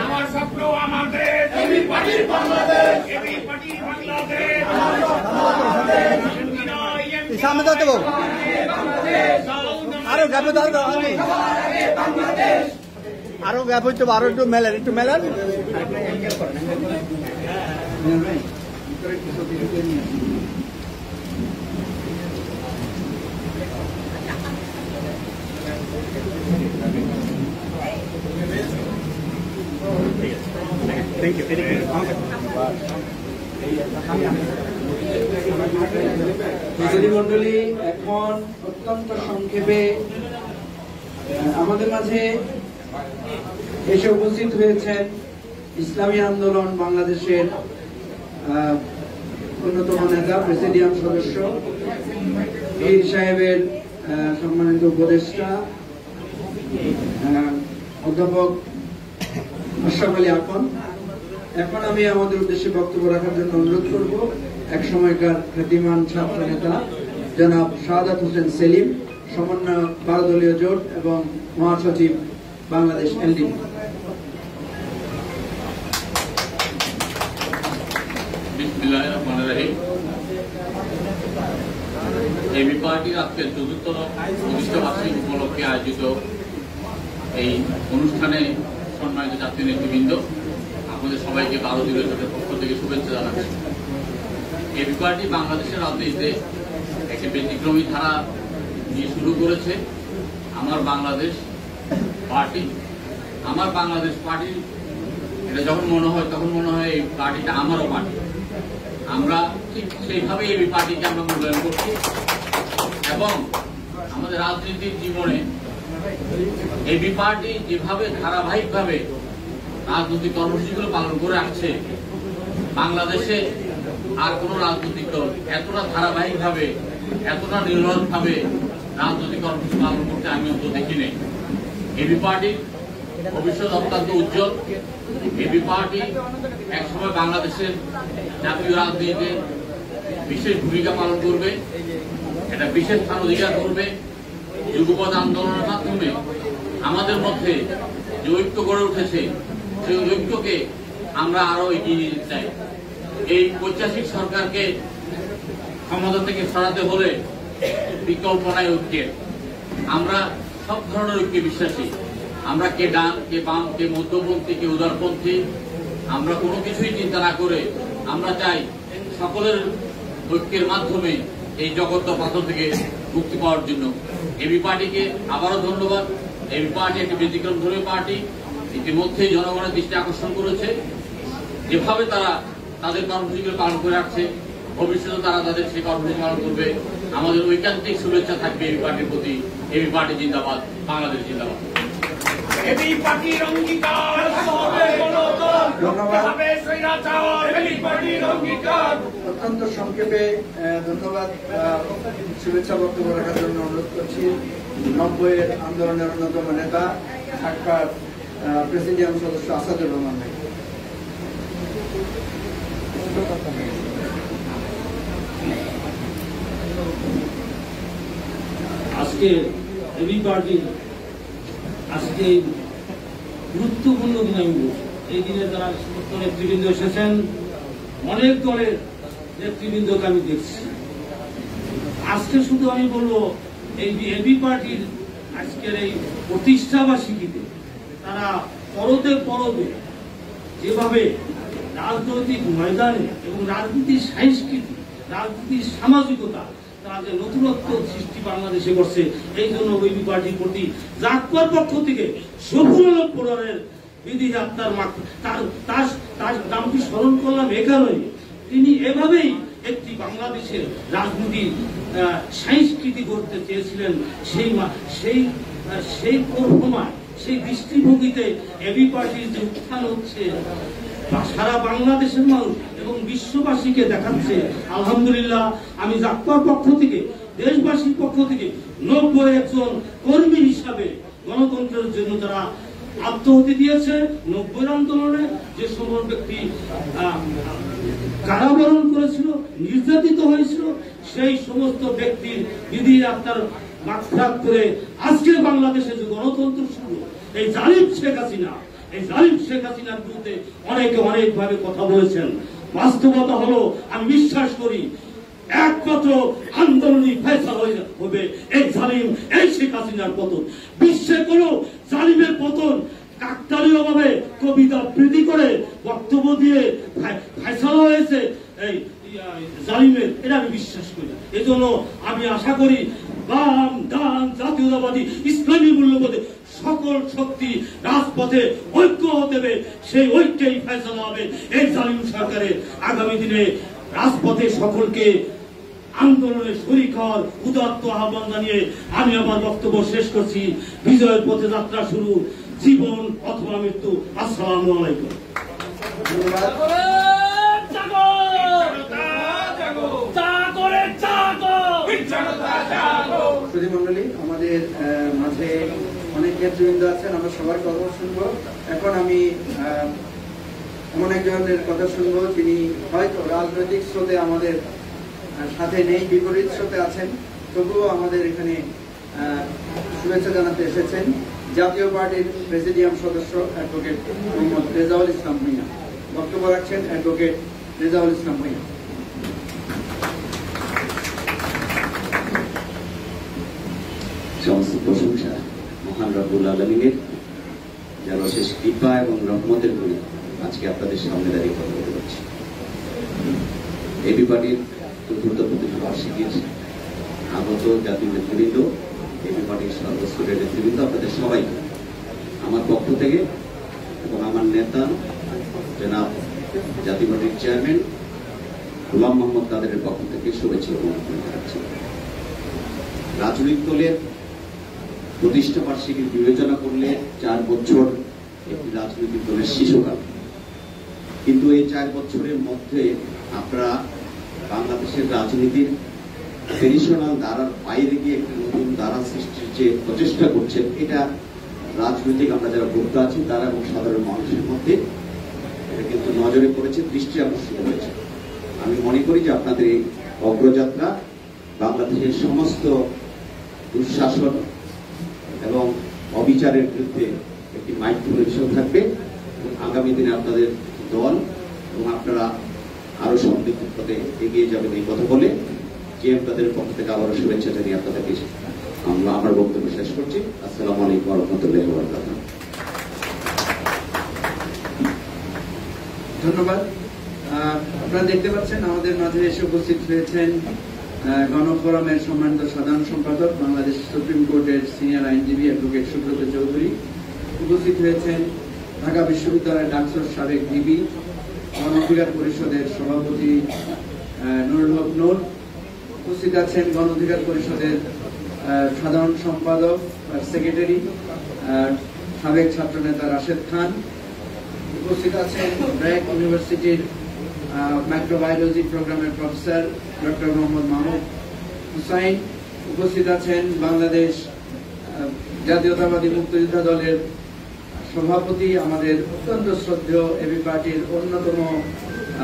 Speaker 5: আমার স্বপ্ন আমাদের এবি পার্টির বাংলাদেশ, এবি পার্টির বাংলাদেশ,
Speaker 2: সামনে দাও দেবো আরো গ্যাপ দাও, আরো গ্যাপ হইতে আরো একটু মেলান
Speaker 1: মন্ডলী, এখন অত্যন্ত সংক্ষেপে আমাদের মাঝে এসে উপস্থিত হয়েছেন ইসলামী আন্দোলন বাংলাদেশের অন্যতম নেতা, প্রেসিডিয়াম সদস্য, পীর সাহেবের সম্মানিত উপদেষ্টা অধ্যাপক আশরাফ আলী আকন। এখন আমি আমাদের উদ্দেশ্যে বক্তব্য রাখার জন্য অনুরোধ করব এক সময়কার খ্যাতিমান ছাত্র নেতা জনাব শাহাদাত হোসেন সেলিম, সমন্বয়ক 12 দলীয় জোট এবং মহাসচিব বাংলাদেশ এলডিপি।
Speaker 10: এবি পার্টির আজকের ৪র্থ প্রতিষ্ঠা বার্ষিকী উপলক্ষে আয়োজিত এই অনুষ্ঠানে সম্মানিত জাতীয় নেতৃবৃন্দ, আপনাদের সবাইকে 12 দলীয় জোটের পক্ষ থেকে শুভেচ্ছা জানাচ্ছি। এবি পার্টি বাংলাদেশের রাজনীতিতে একটি ব্যতিক্রমী ধারা নিয়ে শুরু করেছে। আমার বাংলাদেশ পার্টি, আমার বাংলাদেশ পার্টি, এটা যখন মনে হয় তখন মনে হয় এই পার্টিটা আমারও পার্টি। আমরা ঠিক সেইভাবে এবি পার্টিকে আমরা মূল্যায়ন করছি এবং আমাদের রাজনীতির জীবনে এবি পার্টি যেভাবে ধারাবাহিকভাবে রাজনৈতিক কর্মসূচিগুলো পালন করে আসছে, বাংলাদেশে আর কোন রাজনৈতিক দল এতটা ধারাবাহিকভাবে, এতটা নির্ভরভাবে রাজনৈতিক কর্মসূচি পালন করতে আমি অন্তত দেখি নেই। এবি পার্টির ভবিষ্যৎ অত্যন্ত উজ্জ্বল। এবি পার্টি একসময় বাংলাদেশের জাতীয় রাজনীতিতে বিশেষ ভূমিকা পালন করবে, এটা বিশেষ স্থান অধিকার করবে। যুগপৎ আন্দোলনের মাধ্যমে আমাদের মধ্যে যে ঐক্য গড়ে উঠেছে, সেই ঐক্যকে আমরা আরো এগিয়ে নিয়ে যেতে চাই। এই ঐতিহাসিক সরকারকে ক্ষমতা থেকে সরাতে হলে বিকল্প নাই ঐক্যের। আমরা সব ধরনের ঐক্যে বিশ্বাসী। আমরা কে ডান, কে বাম, কে মধ্যপন্থী, কে উদারপন্থী, আমরা কোনো কিছুই চিন্তা না করে আমরা চাই সকলের ঐক্যের মাধ্যমে এই জগৎ পাথর থেকে মুক্তি পাওয়ার জন্য। এবি পার্টিকে আবারও ধন্যবাদ। এবি পার্টি একটি ব্যতিক্রমধর্মী পার্টি, ইতিমধ্যেই জনগণের দৃষ্টি আকর্ষণ করেছে। যেভাবে তারা তাদের কর্মসূচিগুলো পালন করে আসছে, ভবিষ্যতে তারা তাদের সেই কর্মসূচি পালন করবে। আমাদের ঐকান্তিক শুভেচ্ছা থাকবে এবি পার্টির প্রতি। এবি পার্টি জিন্দাবাদ, বাংলাদেশ জিন্দাবাদ।
Speaker 5: এবি পার্টির অঙ্গীকার
Speaker 1: অত্যন্ত সংক্ষেপে ধন্যবাদ। শুভেচ্ছা বক্তব্য রাখার জন্য অনুরোধ করছি 90-এর আন্দোলনের অন্যতম নেতা, সাক্ষাৎ প্রেসিডিয়াম সদস্য আসাদুর রহমান ভাই।
Speaker 11: আজকে এবি পার্টির আজকে গুরুত্বপূর্ণ দিন আমি বলছি। এই দিনে যারা সমস্ত নেতৃবৃন্দ এসেছেন, অনেক দলের নেতৃবৃন্দকে আমি দেখছি। আজকে শুধু আমি বলবো এই এবি পার্টির আজকের এই প্রতিষ্ঠাবার্ষিকীতে তারা পরতে পরতে যেভাবে রাজনৈতিক ময়দানে এবং রাজনীতির সংস্কৃতি, রাজনীতির সামাজিকতা তারা যে নতুনত্ব সৃষ্টি বাংলাদেশে করছে, এই জন্য ওইবি পার্টির প্রতি জাতপার পক্ষ থেকে সফল পড়ারের বিধি তার নামটি স্মরণ করলাম এখানে। তিনি এভাবেই একটি বাংলাদেশের রাজনীতির সংস্কৃতি করতে চেয়েছিলেন। সেই পরিক্রমায়, সেই দৃষ্টিভঙ্গিতে এবি পার্টির যে উত্থান হচ্ছে সারা বাংলাদেশের মানুষ এবং বিশ্ববাসীকে দেখাচ্ছে। আলহামদুলিল্লাহ, আমি জাতপার পক্ষ থেকে, দেশবাসীর পক্ষ থেকে 91 কর্মী হিসাবে গণতন্ত্রের জন্য তারা আত্মহতি দিয়েছে। 90 আন্দোলনে যে সকল ব্যক্তি কারাবরণ করেছিল, নির্যাতিত হয়েছিল, সেই সমস্ত ব্যক্তির বিধি আত্মার মাগফিরাত করে আজকে বাংলাদেশে যে গণতন্ত্র শুরু, এই জালিম শেখ হাসিনার বিরুদ্ধে অনেকে অনেকভাবে কথা বলেছেন। বাস্তবতা হলো, আমি বিশ্বাস করি একমাত্র আন্দোলনই ফয়সালা হবে এই জালিম, এই শেখ হাসিনার পতন। বিশ্বে কোন জালিমের পতন কাকতালীয় ভাবে কবিতা আবৃত্তি করে বক্তব্য দিয়ে ফয়সালা হয়েছে এই জালিমের, এটা আমি বিশ্বাস করি। এজন্য আমি আশা করি বাম, ডান, জাতীয়তাবাদী, ইসলামী মূল্যবোধে সকল শক্তি রাজপথে ঐক্য দেবে। সেই ঐক্যেই ফয়সালা হবে এই জালিম সরকারের। আগামী দিনে রাজপথে সকলকে আন্দোলনে শরীক হওয়ার উদাত্ত আহ্বান জানিয়ে আমি আমার বক্তব্য শেষ করছি। বিজয়ের পথে যাত্রা শুরু, জীবন অথবা মৃত্যু। আসসালামু আলাইকুম।
Speaker 1: সুধীমণ্ডলী, আমাদের মাঝে অনেক নেতৃবৃন্দ আছেন, আমরা সবার কথা শুনবো। এখন আমি এমন একজনের কথা শুনবো যিনি হয়তো রাজনৈতিক স্রোতে আমাদের সাথে নেই, বিপরীত স্রোতে আছেন, তবুও আমাদের এখানে শুভেচ্ছা জানাতে এসেছেন। জাতীয় পার্টির প্রেসিডিয়াম সদস্য অ্যাডভোকেট মোহাম্মদ রেজাউল ইসলাম ভূঁইয়া বক্তব্য রাখছেন। অ্যাডভোকেট রেজাউল ইসলাম ভূঁইয়া।
Speaker 12: সমস্ত প্রশংসা মহান রব্বুল আলামিনের, যার অশেষ কৃপা এবং রহমতের গুণে আজকে আপনাদের সামনে দাঁড়িয়ে কথা বলতে পারছি। এবি পার্টির চতুর্থ প্রতিষ্ঠাবার্ষিকীর আগত জাতীয় নেতৃবৃন্দ, এবি পার্টির সর্বস্তরের নেতৃবৃন্দ, আপনাদের সবাইকে আমার পক্ষ থেকে এবং আমার নেতা জনাব জাতীয় পার্টির চেয়ারম্যান গোলাম মোহাম্মদ কাদেরের পক্ষ থেকে শুভেচ্ছা এবং জানাচ্ছি। রাজনৈতিক দলের প্রতিষ্ঠা বার্ষিকীর বিবেচনা করলে 4 বছর একটি রাজনৈতিক দলের শিশুকাল, কিন্তু এই 4 বছরের মধ্যে আপনারা বাংলাদেশের রাজনীতির ট্রেডিশনাল ধারার বাইরে গিয়ে একটি নতুন ধারা সৃষ্টির যে প্রচেষ্টা করছেন, এটা রাজনৈতিক আমরা যারা ভোক্তা আছি তারা এবং সাধারণ মানুষের মধ্যে এটা কিন্তু নজরে পড়েছে, দৃষ্টি আকর্ষিত হয়েছে। আমি মনে করি যে আপনাদের এই অগ্রযাত্রা বাংলাদেশের সমস্ত দুঃশাসন এবং অবিচারের বিরুদ্ধে একটি মাইক্রো হিসেবে থাকবে। আগামী দিনে আপনাদের দল এবং আপনারা আরো সমৃদ্ধ পথে এগিয়ে যাবেন এই কথা বলে যে আপনাদের পক্ষ থেকে আবারও শুভেচ্ছা জানিয়ে আপনাদেরকে আমরা আমার বক্তব্য শেষ করছি। আসসালামু আলাইকুম ওয়া রাহমাতুল্লাহি ওয়া বারাকাতুহু।
Speaker 1: ধন্যবাদ। আপনারা দেখতে পাচ্ছেন আমাদের মাঝে এসে উপস্থিত হয়েছেন গণফোরামের সম্মানিত সাধারণ সম্পাদক, বাংলাদেশ সুপ্রিম কোর্টের সিনিয়র আইনজীবী অ্যাডভোকেট সুব্রত চৌধুরী। উপস্থিত হয়েছেন ঢাকা বিশ্ববিদ্যালয়ের ডাকসুর সাবেক ডিবি, গণ অধিকার পরিষদের সভাপতি নুরুল হক নূর। উপস্থিত আছেন গণ অধিকার পরিষদের সাধারণ সম্পাদক সেক্রেটারি সাবেক ছাত্রনেতা রাশেদ খান। উপস্থিত আছেন ব্র্যাক ইউনিভার্সিটির মাইক্রোবায়োলজি প্রোগ্রামের প্রফেসর ডক্টর মোহাম্মদ মাহমুদ হুসাইন। উপস্থিত আছেন বাংলাদেশ জাতীয়তাবাদী মুক্তিযোদ্ধা দলের সভাপতি, আমাদের অত্যন্ত শ্রদ্ধেয় এবি পার্টির অন্যতম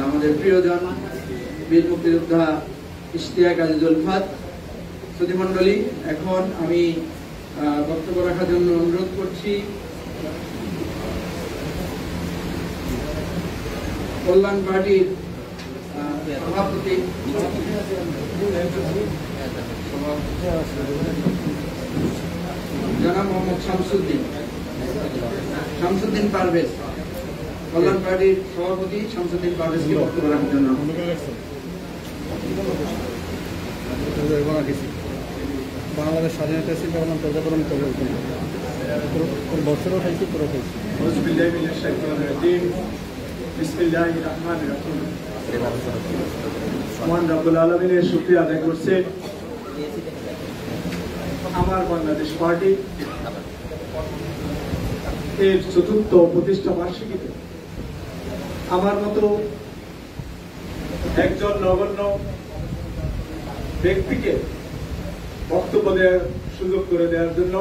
Speaker 1: আমাদের প্রিয়জন বীর মুক্তিযোদ্ধা ইশতিয়াক আজিজুল ফাত। সুধীমণ্ডলী, এখন আমি বক্তব্য রাখার জন্য অনুরোধ করছি কল্যাণ পার্টির সভাপতি জনাব মোহাম্মদ শামসুদ্দিন পারভেজ, কল্যাণ পার্টির সভাপতি শামসুদ্দিন পারভেজকে বক্তব্য রাখার জন্য।
Speaker 13: বাংলাদেশ স্বাধীনতা চিন্তাভাবনা প্রজাকরণ বছরও খাইছি পুরো খাইছি।
Speaker 14: মহান রব্বুল আলমিনের শুকরিয়া আদায় করছে আমার বাংলাদেশ পার্টি এর ৪র্থ প্রতিষ্ঠা বার্ষিকীতে আমার মতো একজন নগণ্য ব্যক্তিকে বক্তব্য দেওয়ার সুযোগ করে দেওয়ার জন্য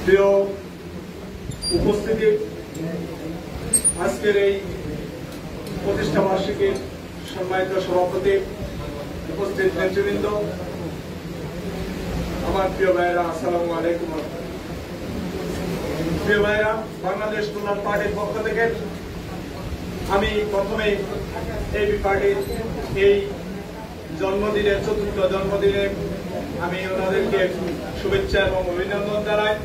Speaker 14: প্রিয় উপস্থিতি, আজকের এই প্রতিষ্ঠা বার্ষিকীর সম্মানিত সভাপতি, উপস্থিত নেতৃবৃন্দ, আমার প্রিয় ভাইয়েরা, আসসালামু আলাইকুম। প্রিয় ভাইয়েরা, বাংলাদেশ কল্যাণ পার্টির পক্ষ থেকে আমি প্রথমেই এবি পার্টির এই জন্মদিনের ৪র্থ জন্মদিনে আমি ওনাদেরকে শুভেচ্ছা এবং অভিনন্দন জানাই।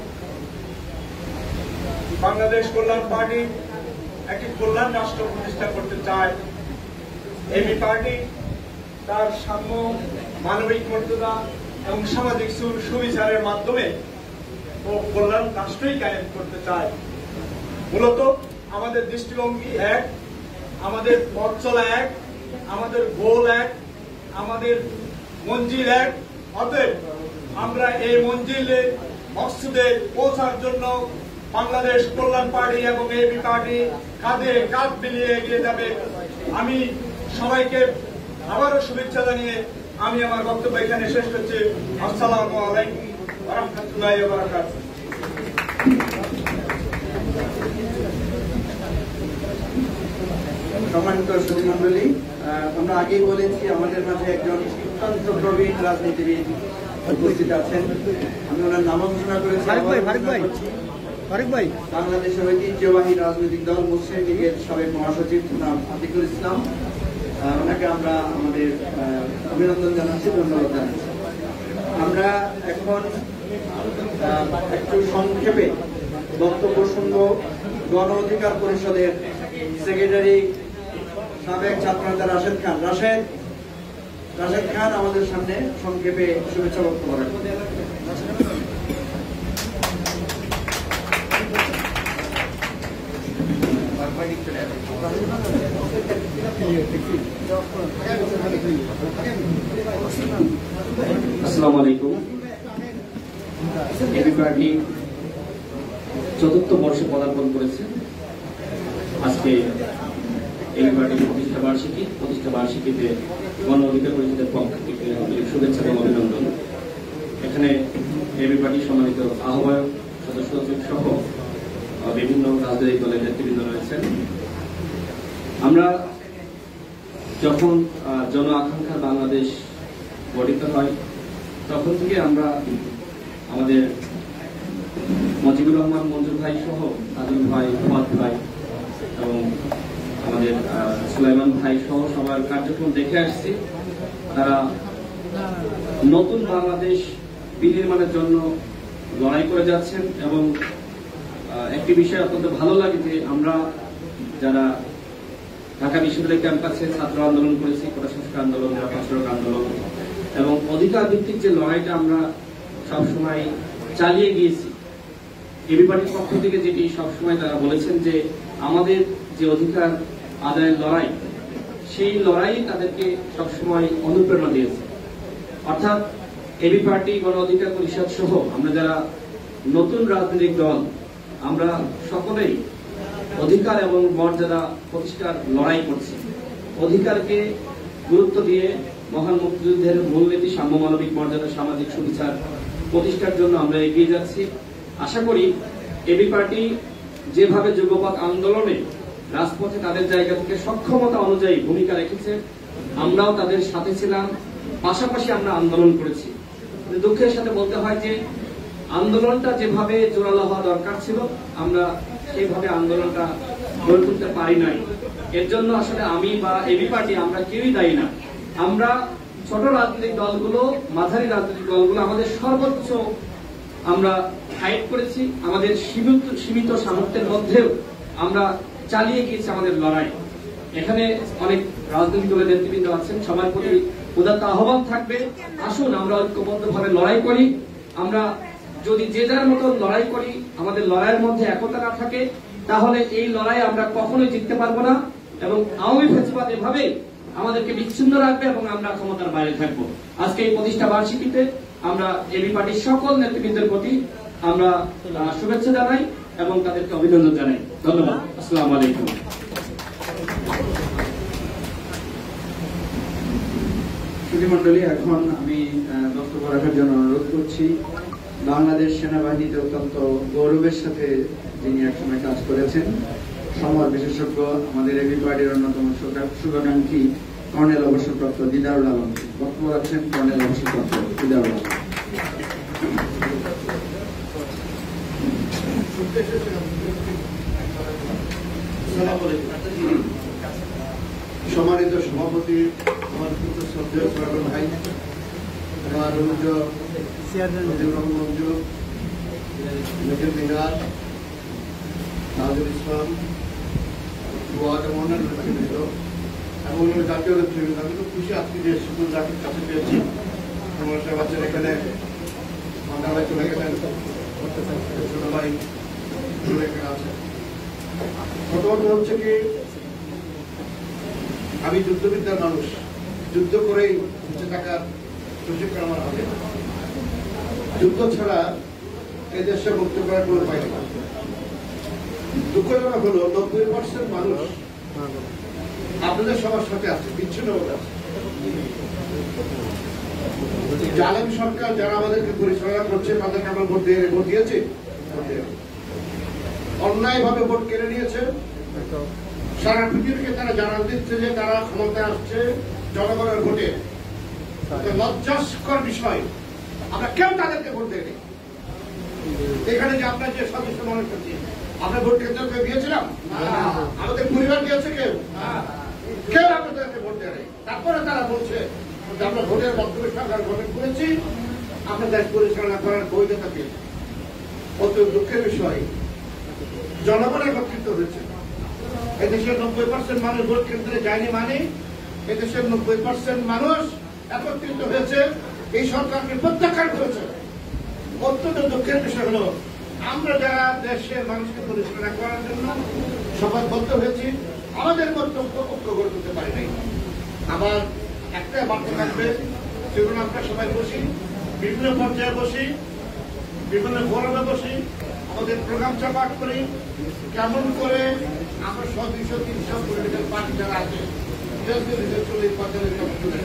Speaker 14: বাংলাদেশ কল্যাণ পার্টি একটি কল্যাণ রাষ্ট্র প্রতিষ্ঠা করতে চায়। এবি পার্টি তার সাম্য, মানবিক মর্যাদা এবং সামাজিক সুবিচারের মাধ্যমে ও কল্যাণ রাষ্ট্রই কায়েম করতে চায়। মূলত আমাদের দৃষ্টিভঙ্গি এক, আমাদের পথ চলা এক, আমাদের গোল এক, আমাদের মঞ্জিল এক। অতএব আমরা এই মঞ্জিলে মকসুদে পৌঁছার জন্য বাংলাদেশ কল্যাণ পার্টি এবং এবি পার্টি কাঁধে কাঁধ মিলিয়ে এগিয়ে যাবে। আমি সবাইকে আবারও শুভেচ্ছা জানিয়ে আমি আমার বক্তব্য এখানে শেষ করছি। আসসালামু আলাইকুম ওয়া রাহমাতুল্লাহি ওয়া বারাকাতুহু।
Speaker 1: সম্মানিত সুধীমণ্ডলী, আমরা আগেই বলেছি আমাদের মাঝে একজন অত্যন্ত প্রবীণ রাজনীতিবিদ উপস্থিত আছেন। আমি ওনার নাম ঘোষণা করেছি। বাংলাদেশের ঐতিহ্যবাহী রাজনৈতিক দল মুসলিম লীগের সাবেক মহাসচিব জনাব আতিকুল ইসলাম, ওনাকে আমরা আমাদের অভিনন্দন জানাচ্ছি, ধন্যবাদ জানাচ্ছি। আমরা এখন একটু সংক্ষেপে বক্তব্য শুনব গণ অধিকার পরিষদের সেক্রেটারি সাবেক ছাত্রনেতা রাশেদ খান আমাদের সামনে সংক্ষেপে শুভেচ্ছা বক্তব্য রাখবেন।
Speaker 15: আসসালামু আলাইকুম। এবি পার্টি ৪র্থ বর্ষে পদার্পণ করেছে। আজকে এবি পার্টির প্রতিষ্ঠা বার্ষিকীতে গণ অধিকার পরিষদের পক্ষ থেকে শুভেচ্ছা এবং অভিনন্দন। এখানে এবি পার্টির সম্মানিত আহ্বায়ক, সদস্য সহ বিভিন্ন রাজনৈতিক দলের নেতৃবৃন্দ রয়েছেন। আমরা যখন জন আকাঙ্ক্ষার বাংলাদেশ গঠিত হয় তখন থেকে আমরা আমাদের মুজিবুর রহমান মঞ্জুর ভাই সহ আজম ভাই, ফুয়াদ ভাই এবং আমাদের সুলাইমান ভাই সহ সবার কার্যক্রম দেখে আসছি। তারা নতুন বাংলাদেশ বিনির্মাণের জন্য লড়াই করে যাচ্ছেন এবং একটি বিষয় অত্যন্ত ভালো লাগে যে আমরা যারা ঢাকা বিশ্ববিদ্যালয় ক্যাম্পাসে ছাত্র আন্দোলন করেছি, কোটা সংস্কার আন্দোলন, নিরাপদ সড়ক আন্দোলন এবং অধিকার ভিত্তিক যে লড়াইটা আমরা সবসময় চালিয়ে গিয়েছি, এবি পার্টির পক্ষ থেকে যেটি সবসময় তারা বলেছেন যে আমাদের যে অধিকার আদায়ের লড়াই, সেই লড়াই তাদেরকে সবসময় অনুপ্রেরণা দিয়েছে। অর্থাৎ এবি পার্টি, গণ অধিকার পরিষদ সহ আমরা যারা নতুন রাজনৈতিক দল, আমরা সকলেই অধিকার এবং মর্যাদা প্রতিষ্ঠার লড়াই করছি। অধিকারকে গুরুত্ব দিয়ে মহান মুক্তিযুদ্ধের মূলনীতি সাম্য, মানবিক মর্যাদা, সামাজিক সুবিচার প্রতিষ্ঠার জন্য আমরা এগিয়ে যাচ্ছি। আশা করি এবি পার্টি যেভাবে যুগপৎ আন্দোলনে রাজপথে তাদের জায়গা থেকে সক্ষমতা অনুযায়ী ভূমিকা রেখেছে, আমরাও তাদের সাথে ছিলাম, পাশাপাশি আমরা আন্দোলন করেছি। দুঃখের সাথে বলতে হয় যে আন্দোলনটা যেভাবে জোরালো হওয়া দরকার ছিল, আমরা সেইভাবে আন্দোলনটা গড়ে তুলতে পারি নাই। এর জন্য আসলে আমি বা এবি পার্টি আমরা কেউই দায়ী না। আমরা
Speaker 16: ছোট রাজনৈতিক দলগুলো, মাঝারি রাজনৈতিক দলগুলো আমাদের সর্বোচ্চ আমরা ফাইট করেছি, আমাদের সীমিত সামর্থ্যের মধ্যেও আমরা চালিয়ে গিয়েছি আমাদের লড়াই। এখানে অনেক রাজনৈতিক দলের নেতৃবৃন্দ আছেন, সবার প্রতি উদাত্ত আহ্বান থাকবে, আসুন আমরা ঐক্যবদ্ধভাবে লড়াই করি। আমরা যদি যে যার মতন লড়াই করি, আমাদের লড়াইয়ের মধ্যে একতা না থাকে, তাহলে এই লড়াই আমরা কখনোই জিততে পারবো না এবং আওয়ামী ফ্যাসিবাদ এভাবেই আমাদেরকে বিচ্ছিন্ন রাখবে এবং আমরা ক্ষমতার বাইরে থাকবো। আজকে এই প্রতিষ্ঠা বার্ষিকীতে আমরা এবি পার্টির সকল নেতৃবৃন্দের প্রতি আমরা শুভেচ্ছা জানাই এবং তাদেরকে অভিনন্দন জানাই। ধন্যবাদ। আসসালামু আলাইকুম।
Speaker 1: সুধীমণ্ডলী, এখন আমি বক্তব্য রাখার জন্য অনুরোধ করছি বাংলাদেশ সেনাবাহিনীতে অত্যন্ত গৌরবের সাথে যিনি একসময় কাজ করেছেন, সমর বিশেষজ্ঞ, আমাদের এবি পার্টির অন্যতম শুভাকাঙ্ক্ষী কর্নেল অবসরপ্রাপ্ত দিদারুল আলম। বক্তব্য রাখছেন কর্নেল অবসরপ্রাপ্ত দিদারুল আলম।
Speaker 17: সম্মানিত সভাপতি, আমার শ্রদ্ধেয় পুরাতন ভাই, আমার নাজুল ইসলাম, অন্যান্য নেতৃবৃন্দ এবং জাতীয় নেতৃবৃন্দ, আমি খুব খুশি আজকে যে সুন্দর জাতির কাছে পেয়েছি। আমার সাহেব আছেন এখানে, মান্না চলে গেলেন, ছোট ভাই এখানে আছে। প্রথমত হচ্ছে কি, আমি যুদ্ধবিদ্যার মানুষ, যুদ্ধ করেই বেঁচে থাকার প্রশিক্ষণ আমার হবে। যুদ্ধ ছাড়া এই দেশে মুক্তি করার কোনো উপায় নেই। দুঃখজনক হলো 90% মানুষ আপনাদের সবার সাথে আছে, বিচ্ছিন্ন ভাবে আছে। জালেম সরকার যারা আমাদেরকে পরিচালনা করছে তাদেরকে আমরা ভোট দিয়েছি, অন্যায় ভাবে ভোট কেড়ে নিয়েছে। সারা পৃথিবীকে তারা জানান দিচ্ছে যে তারা ক্ষমতায় আসছে জনগণের ভোটে। লজ্জাস্কর বিষয়, আমরা কেউ তাদেরকে ভোট দেয়নি। এখানে যে আপনার যে সদস্য মনে করছি, আমরা ভোট কেন্দ্রকে দিয়েছিলাম, আমাদের পরিবার দিয়েছে কেউ, কেউ আপনাদেরকে ভোট দেয়। তারপরে তারা বলছে যে আমরা ভোটের মাধ্যমে সরকার গঠন করেছি, আমরা দেশ পরিচালনা করার বৈধতা পেয়েছি। অত দুঃখের বিষয়, জনগণ একত্রিত হয়েছে। এদেশের 90% মানুষ ভোট কেন্দ্রে যায়নি, মানে এদেশের 90% মানুষ একত্রিত হয়েছে, এই সরকারকে প্রত্যাখ্যান করেছে। অত্যন্ত দুঃখের বিষয় হলো, আমরা যারা দেশের মানুষকে পরিচালনা করার জন্য শপথবদ্ধ হয়েছি, আমাদের বক্তব্য ঐক্য গড়ে তুলতে পারি নাই। আবার একটা বার্তা থাকবে, সেগুলো আমরা সবাই বসি, বিভিন্ন পর্যায়ে বসি, বিভিন্ন ফোরামে বসি, আমাদের প্রোগ্রাম চাপাট করি, কেমন করে আমরা 100-200-300 পলিটিক্যাল পার্টি যারা আছে, 40-50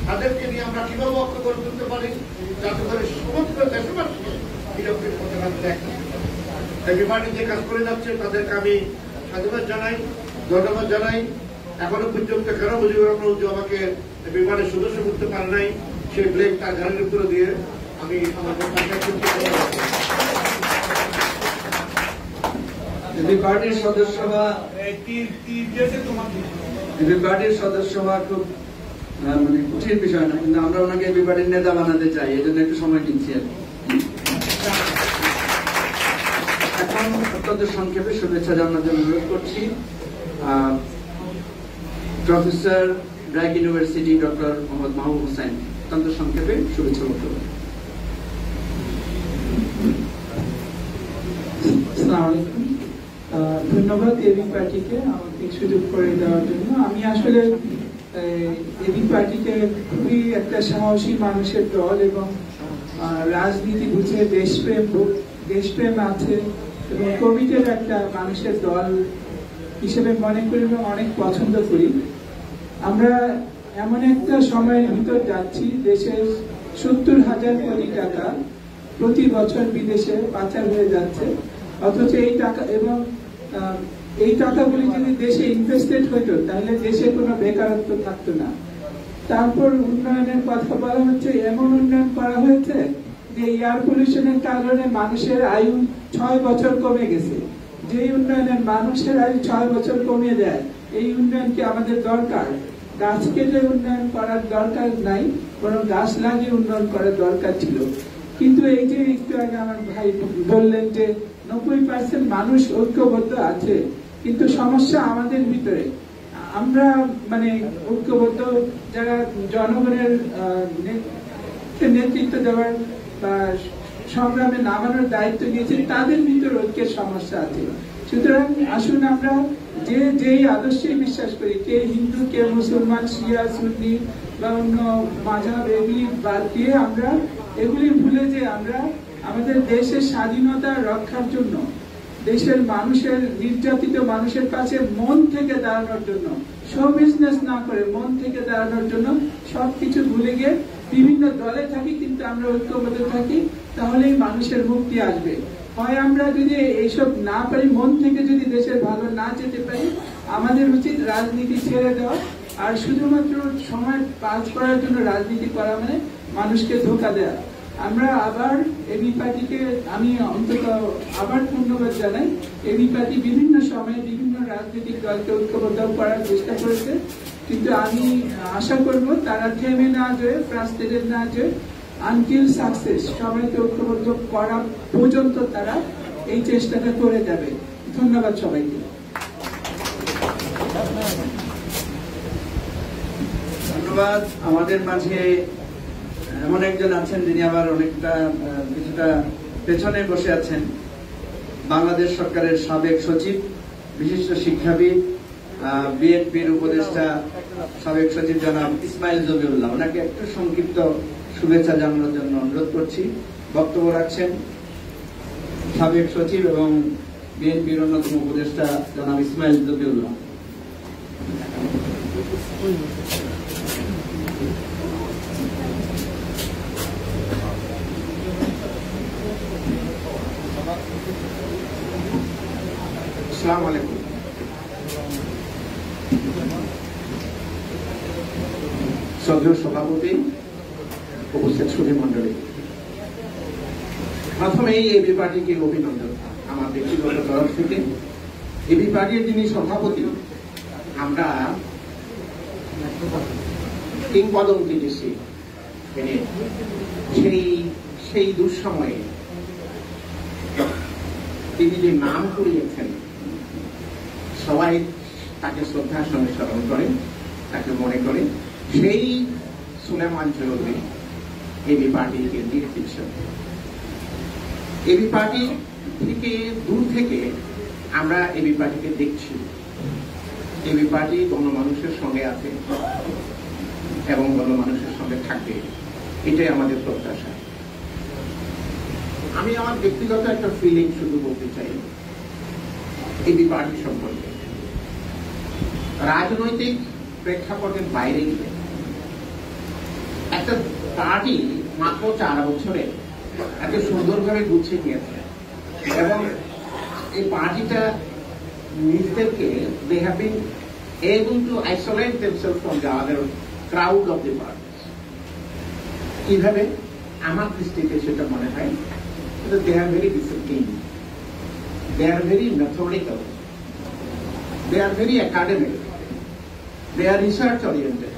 Speaker 17: তাদেরকে নিয়ে আমরা কিভাবে ঐক্য গড়ে তুলতে পারি, যাতে করে সমগ্র দেশবাসীকে বিরক্তির পথে রাখতে এবি পার্টি যে কাজ করে যাচ্ছে তাদেরকে আমি সাধুবাদ জানাই, ধন্যবাদ জানাই। এখনো পর্যন্ত কেন মুজিবুর রহমান আমাকে এবি পার্টির সদস্য করতে পারে নাই, সেই ব্লেম তার ঘাড়ের উপরে দিয়ে আমি আমাদের
Speaker 1: এবি পার্টির সদস্য হওয়া খুব মানে কঠিন বিষয় না, কিন্তু আমরা ওনাকে এবি পার্টির নেতা বানাতে চাই, এই জন্য একটু সময় নিচ্ছি। এখন অত্যন্ত সংক্ষেপে শুভেচ্ছা জানানোর জন্য অনুরোধ করছি professor BRAC University doctor Mohammad Mahbub Hossain, অত্যন্ত সংক্ষেপে শুভেচ্ছা বক্তব্য।
Speaker 18: ধন্যবাদ এবি পার্টিকে আমাকে সুযোগ করে দেওয়ার জন্য। আমি আসলে এবি পার্টিকে খুবই একটা সাহসী মানুষের দল এবং রাজনীতি বুঝে দেশপ্রেম আছে এবং কমিটেড একটা মানুষের দল হিসেবে মনে করি এবং অনেক পছন্দ করি। আমরা এমন একটা সময়ের ভিতর যাচ্ছি, দেশের 70,000 কোটি টাকা প্রতি বছর বিদেশে পাচার হয়ে যাচ্ছে, অথচ এই টাকা এবং এই টাকাগুলি যদি দেশে ইনভেস্টেড হইতো তাহলে দেশে কোনো বেকারত্ব থাকতো না। তারপর উন্নয়নের কথা বলা হচ্ছে, এমন উন্নয়ন করা হয়েছে যে এয়ার পলিউশনের কারণে মানুষের আয়ু 6 বছর কমে গেছে। যে উন্নয়নের মানুষের আয়ু 6 বছর কমে যায়, এই উন্নয়ন কি আমাদের দরকার? গাছ কেটে উন্নয়ন করার দরকার নাই, বরং গাছ লাগিয়ে উন্নয়ন করার দরকার ছিল। কিন্তু এই যে একটু আগে আমার ভাই বললেন যে 90% মানুষ ঐক্যবদ্ধ আছে, কিন্তু সমস্যা আমাদের ভিতরে। আমরা মানে ঐক্যবদ্ধ যারা জনগণের নেতৃত্ব দেওয়ার বা সংগ্রামে নামানোর দায়িত্ব নিয়েছে, তাদের ভিতরে ঐক্যের সমস্যা আছে। সুতরাং আসুন আমরা যেই আদর্শে বিশ্বাস করি, কে হিন্দু, কে মুসলমান, শিয়া, সুন্নি বা অন্য মাযহাব, এগুলি বাদ দিয়ে আমরা এগুলি ভুলে যে আমরা আমাদের দেশের স্বাধীনতা রক্ষার জন্য, দেশের মানুষের, নির্যাতিত মানুষের কাছে মন থেকে দাঁড়ানোর জন্য, শো বিজনেস না করে মন থেকে দাঁড়ানোর জন্য সবকিছু ভুলে গিয়ে বিভিন্ন দলে থাকি, কিন্তু আমরা ঐক্যবদ্ধ থাকি, তাহলেই মানুষের মুক্তি আসবে। হয় আমরা যদি এইসব না পারি, মন থেকে যদি দেশের ভালো না যেতে পারি, আমাদের উচিত রাজনীতি ছেড়ে দেওয়া। আর শুধুমাত্র সময় পাস করার জন্য রাজনীতি করা মানে মানুষকে ধোঁকা দেওয়া। আমরা আবার এবি পার্টিকে আমি অন্তত আবার ধন্যবাদ জানাই। এবি পার্টি বিভিন্ন সময়ে বিভিন্ন রাজনৈতিক দলকে ঐক্যবদ্ধ করার চেষ্টা করেছে, কিন্তু আমি আশা করব তারা থেমে না যায়, ফ্রাস্ট্রেটেড না যায়, আনটিল সাকসেস, সবাইকে ঐক্যবদ্ধ করা পর্যন্ত তারা এই চেষ্টাটা করে যাবে। ধন্যবাদ সবাইকে।
Speaker 1: ধন্যবাদ। আমাদের মাঝে এমন একজন আছেন যিনি আবার অনেকটা কিছুটা পেছনে বসে আছেন, বাংলাদেশ সরকারের সাবেক সচিব, বিশিষ্ট শিক্ষাবিদ, বিএনপির উপদেষ্টা, সাবেক সচিব জনাব ইসমাইল জবিউল্লাহ। ওনাকে একটু সংক্ষিপ্ত শুভেচ্ছা জানানোর জন্য অনুরোধ করছি। বক্তব্য রাখছেন সাবেক সচিব এবং বিএনপির অন্যতম উপদেষ্টা জনাব ইসমাইল জবিউল্লাহ।
Speaker 17: আসসালামু আলাইকুম। শ্রদ্ধেয় সভাপতি, উপস্থিত সুধী মন্ডলী, প্রথমেই এবি পার্টিকে অভিনন্দন আমার ব্যক্তিগত তরফ থেকে। এবি পার্টির যিনি সভাপতি, আমরা কিংবদন্তি দেশে সেই দুঃসময়ে তিনি যে নাম করিয়েছেন, সবাই তাকে শ্রদ্ধার সঙ্গে স্মরণ করেন, তাকে মনে করে। সেই সুলেমান চৌধুরী এবি পার্টির কেন্দ্রীয় শিক্ষক। এবি পার্টি থেকে দূর থেকে আমরা এবি পার্টিকে দেখছি। এবি পার্টি গণমানুষের সঙ্গে আছে এবং গণমানুষের সঙ্গে থাকবে, এটাই আমাদের প্রত্যাশা। আমি আমার ব্যক্তিগত একটা ফিলিং শুধু বলতে চাই এবি পার্টি সম্পর্কে। রাজনৈতিক প্রেক্ষাপটের বাইরে গিয়ে একটা পার্টি মাত্র 4 বছরে এত সুন্দরভাবে গুছিয়ে নিয়েছে এবং এই পার্টিটা নিজেদেরকে they have been able to isolate themselves from the other crowd of the parties. কিভাবে? আমার দৃষ্টিতে সেটা মনে হয় they are very disciplined, they are very methodical, they are very academic, they are research oriented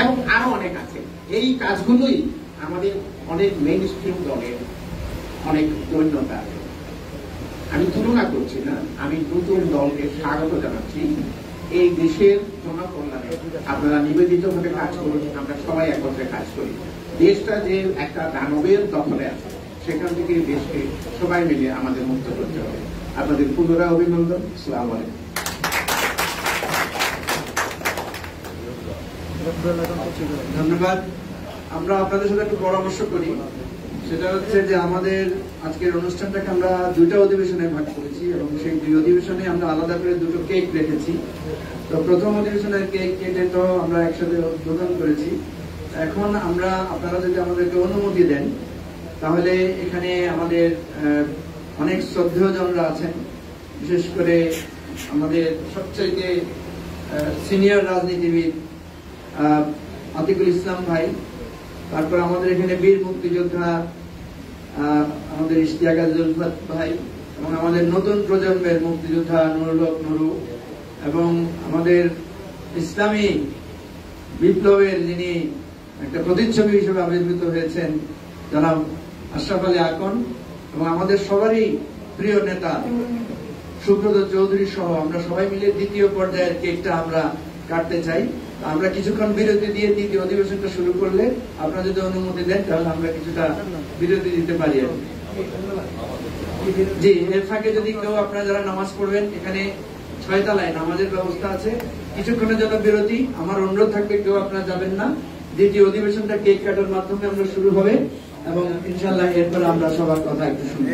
Speaker 17: এবং আরো অনেক আছে। এই কাজগুলোই আমাদের অনেক মেইন স্ট্রিম দলের অনেক দৈন্যতা আছে। আমি তুলনা করছি না, আমি নতুন দলকে স্বাগত জানাচ্ছি। এই দেশের জনকল্যাণে আপনারা নিবেদিতভাবে কাজ করুন, আমরা সবাই একত্রে কাজ করি। দেশটা যে একটা দানবের দখলে আছে, সেখান থেকে দেশকে সবাই মিলে আমাদের মুক্ত করতে হবে। আপনাদের পুনরায় অভিনন্দন। আসসালামু আলাইকুম।
Speaker 1: ধন্যবাদ। আমরা আপনাদের সাথে একটু পরামর্শ করি, সেটা হচ্ছে যে আমাদের আজকের অনুষ্ঠানটাকে আমরা 2টা অধিবেশনে ভাগ করেছি এবং সেই 2 অধিবেশনে আমরা আলাদা করে 2টো কেক রেখেছি। তো প্রথম অধিবেশনের কেক কেটে তো আমরা একসাথে উদ্বোধন করেছি। এখন আমরা, আপনারা যদি আমাদেরকে অনুমতি দেন, তাহলে এখানে আমাদের অনেক শ্রদ্ধেয়জনরা আছেন, বিশেষ করে আমাদের সবচাইতে সিনিয়র রাজনীতিবিদ আতিকুল ইসলাম ভাই, তারপর আমাদের এখানে বীর মুক্তিযোদ্ধা আমাদের ইশতিয়াক জুলফাত ভাই, এবং আমাদের নতুন প্রজন্মের মুক্তিযোদ্ধা নুরুল হক নুরু, এবং আমাদের ইসলামী বিপ্লবের যিনি একটা প্রতিচ্ছবি হিসেবে আবির্ভূত হয়েছেন জনাব আশরাফ আলী আকন, এবং আমাদের সবারই প্রিয় নেতা সুব্রত চৌধুরী সহ আমরা সবাই মিলে দ্বিতীয় পর্যায়ের কেকটা আমরা কাটতে চাই। আমরা কিছুক্ষণ বিরতি দিয়ে দ্বিতীয় অধিবেশনটা শুরু করলে আপনারা যদি অনুমতি দেন তাহলে আমরা কিছুটা বিরতি দিতে পারি। জি, এর ফাঁকে যদি কেউ আপনারা যারা নামাজ পড়বেন, এখানে 6 তলায় নামাজের ব্যবস্থা আছে। কিছুক্ষণের জন্য বিরতি, আমার অনুরোধ থাকবে কেউ আপনারা যাবেন না। দ্বিতীয় অধিবেশনটা কেক কাটার মাধ্যমে আমরা শুরু হবে এবং ইনশাআল্লাহ এরপরে আমরা সবার কথা একটু শুনবো।